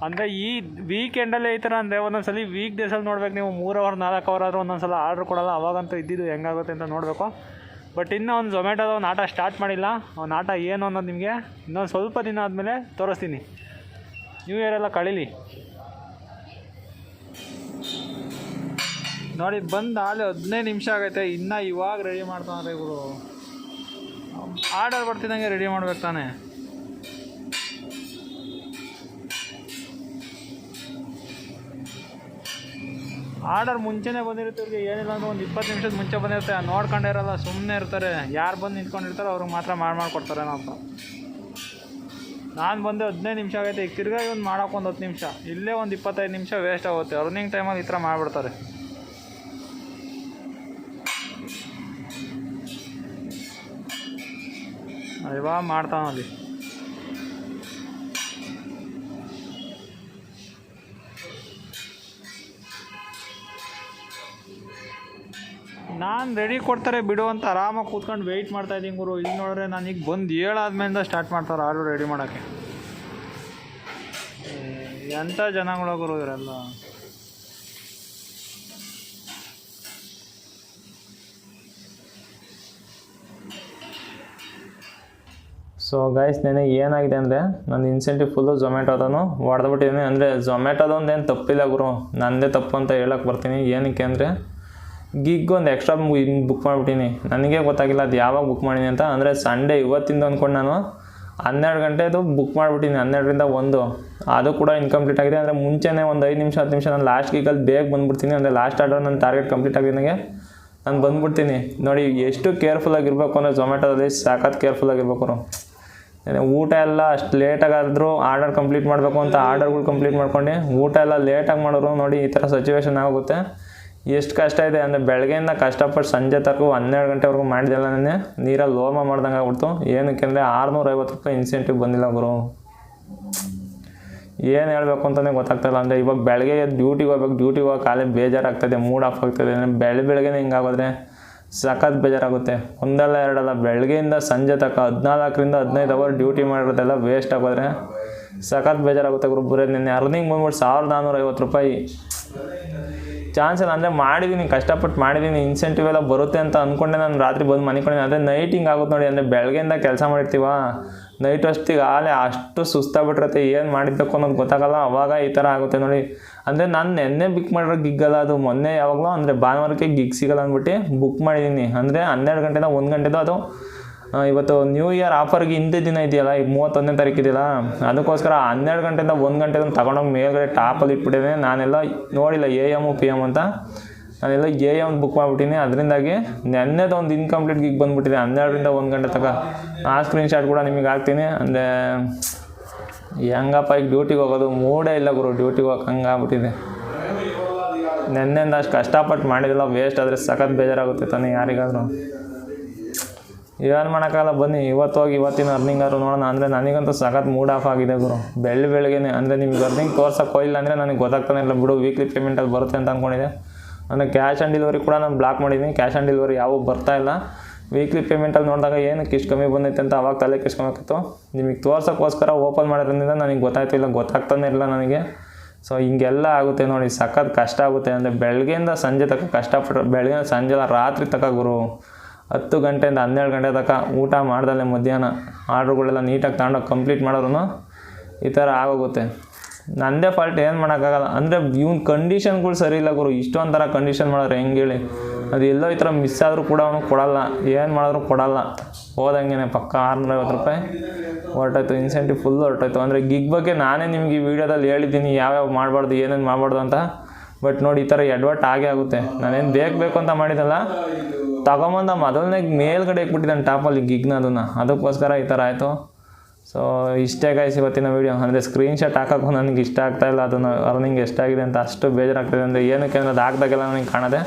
ಅಂದರೆ ಈ ವೀಕೆಂಡಲ್ಲೇ ಈ ಥರ ಅಂದರೆ ಒಂದೊಂದು ಸಲ ವೀಕ್ ಡೇಸಲ್ಲಿ ನೋಡ್ಬೇಕು ನೀವು 3 ಅವರ್ 4 ಅವರ್ ಆದರೂ ಒಂದೊಂದು ಸಲ ಆರ್ಡ್ರ್ ಕೊಡೋಲ್ಲ. ಅವಾಗಂತೂ ಇದ್ದಿದ್ದು ಹೆಂಗಾಗುತ್ತೆ ಅಂತ ನೋಡಬೇಕು. ಬಟ್ ಇನ್ನೂ ಒಂದು ಝೊಮ್ಯಾಟೋದ ಒಂದು ಆಟ ಸ್ಟಾರ್ಟ್ ಮಾಡಿಲ್ಲ. ಅವ್ನ ಆಟ ಏನು ಅನ್ನೋದು ನಿಮಗೆ ಇನ್ನೊಂದು ಸ್ವಲ್ಪ ದಿನ ಆದಮೇಲೆ ತೋರಿಸ್ತೀನಿ. ನ್ಯೂ ಇಯರ್ ಎಲ್ಲ ಕಳೀಲಿ. ನೋಡಿ ಬಂದು ಆಲೆ 15 ನಿಮಿಷ ಆಗೈತೆ. ಇನ್ನೂ ಇವಾಗ ರೆಡಿ ಮಾಡ್ತಾನೆ ಇವರು. ಆರ್ಡರ್ ಬರ್ತಿದ್ದಂಗೆ ರೆಡಿ ಮಾಡ್ಬೇಕು ತಾನೆ. ಆರ್ಡರ್ ಮುಂಚೆನೇ ಬಂದಿರುತ್ತೆ. ಇವ್ರಿಗೆ ಏನಿಲ್ಲ ಅಂದ್ರೆ ಒಂದು 20 ನಿಮಿಷದ ಮುಂಚೆ ಬಂದಿರುತ್ತೆ. ನೋಡ್ಕೊಂಡಿರಲ್ಲ, ಸುಮ್ಮನೆ ಇರ್ತಾರೆ. ಯಾರು ಬಂದು ನಿಂತ್ಕೊಂಡಿರ್ತಾರೋ ಅವ್ರಿಗೆ ಮಾತ್ರ ಮಾಡಿಕೊಡ್ತಾರೆ. ನಾನು ಬಂದೆ 15 ನಿಮಿಷ ಆಗೈತೆ. ಈಗ ತಿರ್ಗಾ ಒಂದು ಮಾಡೋಕೆ ಒಂದು 10 ನಿಮಿಷ, ಇಲ್ಲೇ ಒಂದು 25 ನಿಮಿಷ ವೇಸ್ಟ್ ಆಗುತ್ತೆ. ಅರ್ನಿಂಗ್ ಟೈಮಲ್ಲಿ ಈ ಥರ ಮಾಡಿಬಿಡ್ತಾರೆ. ಇವಾಗ ಮಾಡ್ತಾನಲ್ಲಿ. ನಾನು ರೆಡಿ ಕೊಡ್ತಾರೆ ಬಿಡು ಅಂತ ಆರಾಮಾಗಿ ಕೂತ್ಕೊಂಡು ವೆಯ್ಟ್ ಮಾಡ್ತಾಯಿದ್ದೀನಿ ಗುರು. ಇಲ್ಲಿ ನೋಡಿದ್ರೆ ನಾನು ಈಗ ಬಂದು 7 ಆದಮೇಲಿಂದ ಸ್ಟಾರ್ಟ್ ಮಾಡ್ತಾರೆ ಆರ್ಡ್ರ್ ರೆಡಿ ಮಾಡೋಕ್ಕೆ. ಎಂಥ ಜನಗಳು ಗುರು ಇವರೆಲ್ಲ. ಸೊ ಗೈಸ್, ನನಗೆ ಏನಾಗಿದೆ ಅಂದರೆ ನನ್ನ ಇನ್ಸೆಂಟಿವ್ ಫುಲ್ಲು ಝೊಮ್ಯಾಟೋದನು ಹೊಡೆದ್ಬಿಟ್ಟಿದ್ದೀನಿ. ಅಂದರೆ ಝೊಮ್ಯಾಟೋದೊಂದೇನು ತಪ್ಪಿಲ್ಲ ಗುರು, ನನ್ನದೇ ತಪ್ಪು ಅಂತ ಹೇಳಕ್ಕೆ ಬರ್ತೀನಿ. ಏನಕ್ಕೆ ಅಂದರೆ ಗಿಗ್ ಒಂದು ಎಕ್ಸ್ಟ್ರಾ ಬುಕ್ ಮಾಡಿಬಿಟ್ಟಿನಿ. ನನಗೆ ಗೊತ್ತಾಗಿಲ್ಲ ಅದು ಯಾವಾಗ ಬುಕ್ ಮಾಡೀನಿ ಅಂತ. ಅಂದರೆ ಸಂಡೇ ಇವತ್ತಿಂದ ಅಂದ್ಕೊಂಡು ನಾನು 12 ಗಂಟೆದು ಬುಕ್ ಮಾಡಿಬಿಟ್ಟಿನಿ. 12ರಿಂದ 1 ಅದು ಕೂಡ ಇನ್ಕಂಪ್ಲೀಟ್ ಆಗಿದೆ. ಅಂದರೆ ಮುಂಚೆನೇ ಒಂದು 5 ನಿಮಿಷ 10 ನಿಮಿಷ ನಾನು ಲಾಸ್ಟ್ ಗೀಗಲ್ಲಿ ಬೇಗ ಬಂದುಬಿಡ್ತೀನಿ. ಅಂದರೆ ಲಾಸ್ಟ್ ಆರ್ಡರ್ ನನ್ನ ಟಾರ್ಗೆಟ್ ಕಂಪ್ಲೀಟ್ ಆಗಿದ್ದಾಗೆ ನಾನು ಬಂದುಬಿಡ್ತೀನಿ. ನೋಡಿ ಎಷ್ಟು ಕೇರ್ಫುಲ್ಲಾಗಿರ್ಬೇಕು ಅಂದರೆ ಝೊಮ್ಯಾಟೋದಲ್ಲಿ ಸಖತ್ ಕೇರ್ಫುಲ್ಲಾಗಿರ್ಬೇಕು. ಊಟ ಎಲ್ಲ ಅಷ್ಟು ಲೇಟಾಗಾದರೂ ಆರ್ಡರ್ ಕಂಪ್ಲೀಟ್ ಮಾಡಬೇಕು ಅಂತ ಆರ್ಡರ್ಗಳು ಕಂಪ್ಲೀಟ್ ಮಾಡ್ಕೊಂಡು ಊಟ ಎಲ್ಲ ಲೇಟಾಗಿ ಮಾಡೋರು ನೋಡಿ ಈ ಥರ ಸಿಚುವೇಶನ್ ಆಗುತ್ತೆ. ಎಷ್ಟು ಕಷ್ಟ ಇದೆ ಅಂದರೆ ಬೆಳಗ್ಗೆಯಿಂದ ಕಷ್ಟಪಟ್ಟು ಸಂಜೆ ತನಕ 12 ಗಂಟೆವರೆಗೂ ಮಾಡಿದೆಲ್ಲ ನಾನೇ ನೀರಲ್ಲಿ ಲೋಮ ಮಾಡ್ದಂಗೆ ಆಗ್ಬಿಡ್ತು. ಏನಕ್ಕೆ ಅಂದರೆ 650 ರೂಪಾಯಿ ಇನ್ಸೆಂಟಿವ್ ಬಂದಿಲ್ಲ ಗುರು. ಏನು ಹೇಳಬೇಕು ಅಂತಲೇ ಗೊತ್ತಾಗ್ತಾಯಿಲ್ಲ. ಅಂದರೆ ಇವಾಗ ಬೆಳಗ್ಗೆ ಡ್ಯೂಟಿಗೆ ಹೋಗ್ಬೇಕು, ಡ್ಯೂಟಿಗೆ ಹೋಗಿ ಕಾಲೇ ಬೇಜಾರಾಗ್ತದೆ, ಮೂಡ್ ಆಫ್ ಆಗ್ತದೆ. ಬೆಳಗ್ಗೆನೇ ಹಿಂಗಾಗೋದ್ರೆ ಸಖತ್ ಬೇಜಾರಾಗುತ್ತೆ. ಒಂದಲ್ಲ ಎರಡಲ್ಲ, ಬೆಳಗ್ಗೆಯಿಂದ ಸಂಜೆ ತನಕ 14ರಿಂದ 15 ಅವರ್ ಡ್ಯೂಟಿ ಮಾಡಿರೋದೆಲ್ಲ ವೇಸ್ಟ್ ಆಗೋದ್ರೆ ಸಖತ್ ಬೇಜಾರಾಗುತ್ತೆ ಗುರು. ಬರೀ ನಿನ್ನೆ ಅರ್ನಿಂಗ್ ಬಂದ್ಬಿಟ್ಟು 1450 ರೂಪಾಯಿ. ಚಾನ್ಸ್ ಇಲ್ಲ. ಅಂದರೆ ಮಾಡಿದ್ದೀನಿ, ಕಷ್ಟಪಟ್ಟು ಮಾಡಿದ್ದೀನಿ, ಇನ್ಸೆಂಟಿವ್ ಎಲ್ಲ ಬರುತ್ತೆ ಅಂತ ಅಂದ್ಕೊಂಡೆ ನಾನು ರಾತ್ರಿ ಬಂದು ಮನಿಕೊಂಡಿದ್ದೀನಿ. ಅಂದರೆ ನೈಟ್ ಹಿಂಗೆ ಆಗುತ್ತೆ ನೋಡಿ. ಅಂದರೆ ಬೆಳಗ್ಗೆಯಿಂದ ಕೆಲಸ ಮಾಡಿರ್ತೀವ, ನೈಟ್ ಅಷ್ಟಿಗೆ ಆಲೆ ಅಷ್ಟು ಸುಸ್ತಾಗ್ಬಿಟ್ಟಿರುತ್ತೆ, ಏನು ಮಾಡಿದ್ದಕ್ಕೂ ಅನ್ನೋದು ಗೊತ್ತಾಗಲ್ಲ. ಅವಾಗ ಈ ಥರ ಆಗುತ್ತೆ ನೋಡಿ. ಅಂದರೆ ನಾನು ನೆನ್ನೆ ಬುಕ್ ಮಾಡಿರೋ ಗಿಗ್ಗಲ್ಲ ಅದು, ಮೊನ್ನೆ ಯಾವಾಗಲೂ ಅಂದರೆ ಭಾನುವಾರಕ್ಕೆ ಗಿಗ್ ಸಿಗಲ್ಲ ಅಂದ್ಬಿಟ್ಟು ಬುಕ್ ಮಾಡಿದ್ದೀನಿ. ಅಂದರೆ 12 ಗಂಟೆಯಿಂದ 1 ಗಂಟೆದು ಅದು ಇವತ್ತು ನ್ಯೂ ಇಯರ್ ಆಫರ್ಗೆ ಹಿಂದೆ ದಿನ ಇದೆಯಲ್ಲ, ಈಗ 31ನೇ ತಾರೀಕು ಇದೆಯಲ್ಲ, ಅದಕ್ಕೋಸ್ಕರ 12 ಗಂಟೆಯಿಂದ 1 ಗಂಟೆದನ್ನು ತೊಗೊಂಡೋಗಿ ಮೇಲ್ಗಡೆ ಟಾಪಲ್ಲಿ ಇಟ್ಬಿಟ್ಟಿದ್ದೀನಿ. ನಾನೆಲ್ಲ ನೋಡಿಲ್ಲ AM PM ಅಂತ, ನಾನೆಲ್ಲ AM ಬುಕ್ ಮಾಡಿಬಿಟ್ಟಿನಿ. ಅದರಿಂದಾಗಿ ನೆನ್ನೆದು ಒಂದು ಇನ್ಕಂಪ್ಲೀಟ್ ಗಿಗ್ ಬಂದುಬಿಟ್ಟಿದೆ 12ರಿಂದ 1 ಗಂಟೆ ತನಕ. ಆ ಸ್ಕ್ರೀನ್ಶಾಟ್ ಕೂಡ ನಿಮಗೆ ಹಾಕ್ತೀನಿ. ಅಂದರೆ ಹೆಂಗಪ್ಪ ಈಗ ಡ್ಯೂಟಿಗೆ ಹೋಗೋದು ಮೂಡೇ ಇಲ್ಲ ಗುರು, ಡ್ಯೂಟಿಗೆ ಹೋಗಕ್ಕೆ ಹಂಗಾಗ್ಬಿಟ್ಟಿದೆ. ನೆನ್ನೆಯಿಂದ ಅಷ್ಟು ಕಷ್ಟಪಟ್ಟು ಮಾಡಿದಿಲ್ಲ, ವೇಸ್ಟ್ ಆದರೆ ಸಖತ್ ಬೇಜಾರಾಗುತ್ತೆ ತಾನೇ ಯಾರಿಗಾದರೂ. ಏನು ಮಾಡೋಕ್ಕಾಗಲ್ಲ, ಬನ್ನಿ ಇವತ್ತು ಹೋಗಿ ಇವತ್ತಿನ ಅರ್ನಿಂಗ್ ಆದರೂ ನೋಡೋಣ. ಅಂದರೆ ನನಗಂತೂ ಸಖತ್ ಮೂಡ್ ಆಫ್ ಆಗಿದೆ ಗುರು. ಬೆಳಗ್ಗೆನೇ ಅಂದರೆ ನಿಮ್ಗೆ ಅರ್ನಿಂಗ್ ತೋರ್ಸೋಕೆ ಹೋಗಿಲ್ಲ ಅಂದರೆ ನನಗೆ ಗೊತ್ತಾಗ್ತಾನೆ ಇಲ್ಲ ಬಿಡು, ವೀಕ್ಲಿ ಪೇಮೆಂಟಲ್ಲಿ ಬರುತ್ತೆ ಅಂತ ಅಂದ್ಕೊಂಡಿದ್ದೆ. ನನಗೆ ಕ್ಯಾಶ್ ಆನ್ ಡೆಲಿವರಿ ಕೂಡ ನಾನು ಬ್ಲಾಕ್ ಮಾಡಿದ್ದೀನಿ. ಕ್ಯಾಶ್ ಆನ್ ಡೆಲಿವರಿ ಯಾವಾಗ ಬರ್ತಾಯಿಲ್ಲ. ವೀಕ್ಲಿ ಪೇಮೆಂಟಲ್ಲಿ ನೋಡಿದಾಗ ಏನಕ್ಕೆ ಇಷ್ಟು ಕಮ್ಮಿ ಬಂದೈತೆ ಅಂತ ಅವಾಗ ತಲೆ ಕೆಡ್ಸ್ಕೊಬೇಕಿತ್ತು. ನಿಮಗೆ ತೋರ್ಸೋಕ್ಕೋಸ್ಕರ ಓಪನ್ ಮಾಡೋದ್ರಿಂದ ನನಗೆ ಗೊತ್ತಾಯ್ತು, ಇಲ್ಲ ಗೊತ್ತಾಗ್ತಾನೆ ಇಲ್ಲ ನನಗೆ. ಸೊ ಹಿಂಗೆಲ್ಲ ಆಗುತ್ತೆ ನೋಡಿ, ಸಖತ್ ಕಷ್ಟ ಆಗುತ್ತೆ. ಅಂದರೆ ಬೆಳಗ್ಗೆಯಿಂದ ಸಂಜೆ ತನಕ ಕಷ್ಟಪಟ್ಟರು, ಬೆಳಗ್ಗೆ ಸಂಜೆ ರಾತ್ರಿ ತನಕ ಗುರು. 10 ಗಂಟೆಯಿಂದ 12 ಗಂಟೆ ತನಕ ಊಟ ಮಾಡ್ದಲ್ಲೇ ಮಧ್ಯಾಹ್ನ ಆರ್ಡ್ರುಗಳೆಲ್ಲ ನೀಟಾಗಿ ತಗೊಂಡೋಗಿ ಕಂಪ್ಲೀಟ್ ಮಾಡೋರು ಈ ಥರ ಆಗೋಗುತ್ತೆ. ನನ್ನದೇ ಫಾಲ್ಟ್, ಏನು ಮಾಡೋಕ್ಕಾಗಲ್ಲ. ಅಂದರೆ ಇವ್ನ ಕಂಡೀಷನ್ಗಳು ಸರಿ ಇಲ್ಲ ಗುರು. ಇಷ್ಟೊಂದು ಥರ ಕಂಡೀಷನ್ ಮಾಡೋರು ಹೆಂಗೆ ಹೇಳಿ? ಅದು ಎಲ್ಲೋ ಈ ಥರ ಮಿಸ್ ಆದರೂ ಕೂಡ ಅವನು ಕೊಡಲ್ಲ, ಏನು ಮಾಡಿದ್ರು ಕೊಡಲ್ಲ. ಹೋದಂಗೆ ಪಕ್ಕ 650 ರೂಪಾಯಿ ಹೊರಟೋಯ್ತು. ಇನ್ಸೆಂಟಿವ್ ಫುಲ್ ಹೊರಟೋಯ್ತು. ಅಂದರೆ ಗಿಗ್ ಬಗ್ಗೆ ನಾನೇ ನಿಮ್ಗೆ ಈ ವಿಡಿಯೋದಲ್ಲಿ ಹೇಳಿದ್ದೀನಿ ಯಾವ್ಯಾವ ಮಾಡಬಾರ್ದು, ಏನೇನು ಮಾಡಬಾರ್ದು ಅಂತ. ಬಟ್ ನೋಡಿ, ಈ ಥರ ಎಡ್ವರ್ಟ್ ಆಗೇ ಆಗುತ್ತೆ. ನಾನೇನು ಬೇಕು ಅಂತ ಮಾಡಿದ್ದಲ್ಲ, ತಗೊಂಬಂದ ಮೊದಲನೇ ಮೇಲ್ಗಡೆ ಇಟ್ಬಿಟ್ಟಿದ್ದಾನೆ ಟಾಪಲ್ಲಿ ಗಿಗ್ನ, ಅದಕ್ಕೋಸ್ಕರ ಈ ಥರ ಆಯಿತು. ಸೊ ಇಷ್ಟೇ ಗೈಸ್ ಇವತ್ತಿನ ವೀಡಿಯೋ. ಅಂದರೆ ಸ್ಕ್ರೀನ್ಶಾಟ್ ಹಾಕೋಕ್ಕೂ ನನಗೆ ಇಷ್ಟ ಆಗ್ತಾಯಿಲ್ಲ, ಅದನ್ನು ಅರ್ನಿಂಗ್ ಎಷ್ಟಾಗಿದೆ ಅಂತ ಅಷ್ಟು ಬೇಜಾರಾಗ್ತಾಯಿದೆ. ಅಂದರೆ ಏನಕ್ಕೆ ಅಂದರೆ ಅದು ಹಾಕ್ದಾಗೆಲ್ಲ ನನಗೆ ಕಾಣದೆ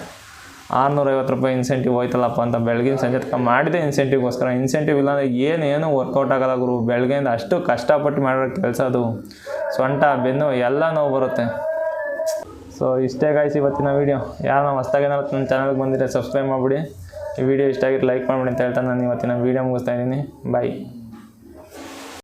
650 ರೂಪಾಯಿ ಇನ್ಸೆಂಟಿವ್ ಹೋಯ್ತಲ್ಲಪ್ಪ ಅಂತ ಬೆಳಗಿನ ಸಂಜೆ ತನಕ ಮಾಡಿದೆ ಇನ್ಸೆಂಟಿವ್ಗೋಸ್ಕರ. ಇನ್ಸೆಂಟಿವ್ ಇಲ್ಲಾಂದರೆ ಏನು ವರ್ಕೌಟ್ ಆಗೋಲ್ಲ ಗುರು. ಬೆಳಗ್ಗೆಯಿಂದ ಅಷ್ಟು ಕಷ್ಟಪಟ್ಟು ಮಾಡೋ ಕೆಲಸ ಅದು. ಸೊಂಟ ಬೆನ್ನು ಎಲ್ಲ ನೋವು ಬರುತ್ತೆ. ಸೊ ಇಷ್ಟೇ ಗಾಯ್ಸ್ ಇವತ್ತಿನ ವೀಡಿಯೋ. ಯಾರು ನಾವು ಹೊಸ್ದಾಗಿ ಏನಾದ್ರು ನನ್ನ ಚಾನಲ್ಗೆ ಬಂದಿದ್ರೆ ಸಬ್ಸ್ಕ್ರೈಬ್ ಮಾಡಿಬಿಡಿ. ಈ ವಿಡಿಯೋ ಇಷ್ಟ ಆಗಿತ್ತು ಲೈಕ್ ಮಾಡಿಬಿಡಿ ಅಂತ ಹೇಳ್ತಾ ನಾನು ಇವತ್ತಿನ ವೀಡಿಯೋ ಮುಗಿಸ್ತಾ ಇದ್ದೀನಿ. ಬಾಯ್.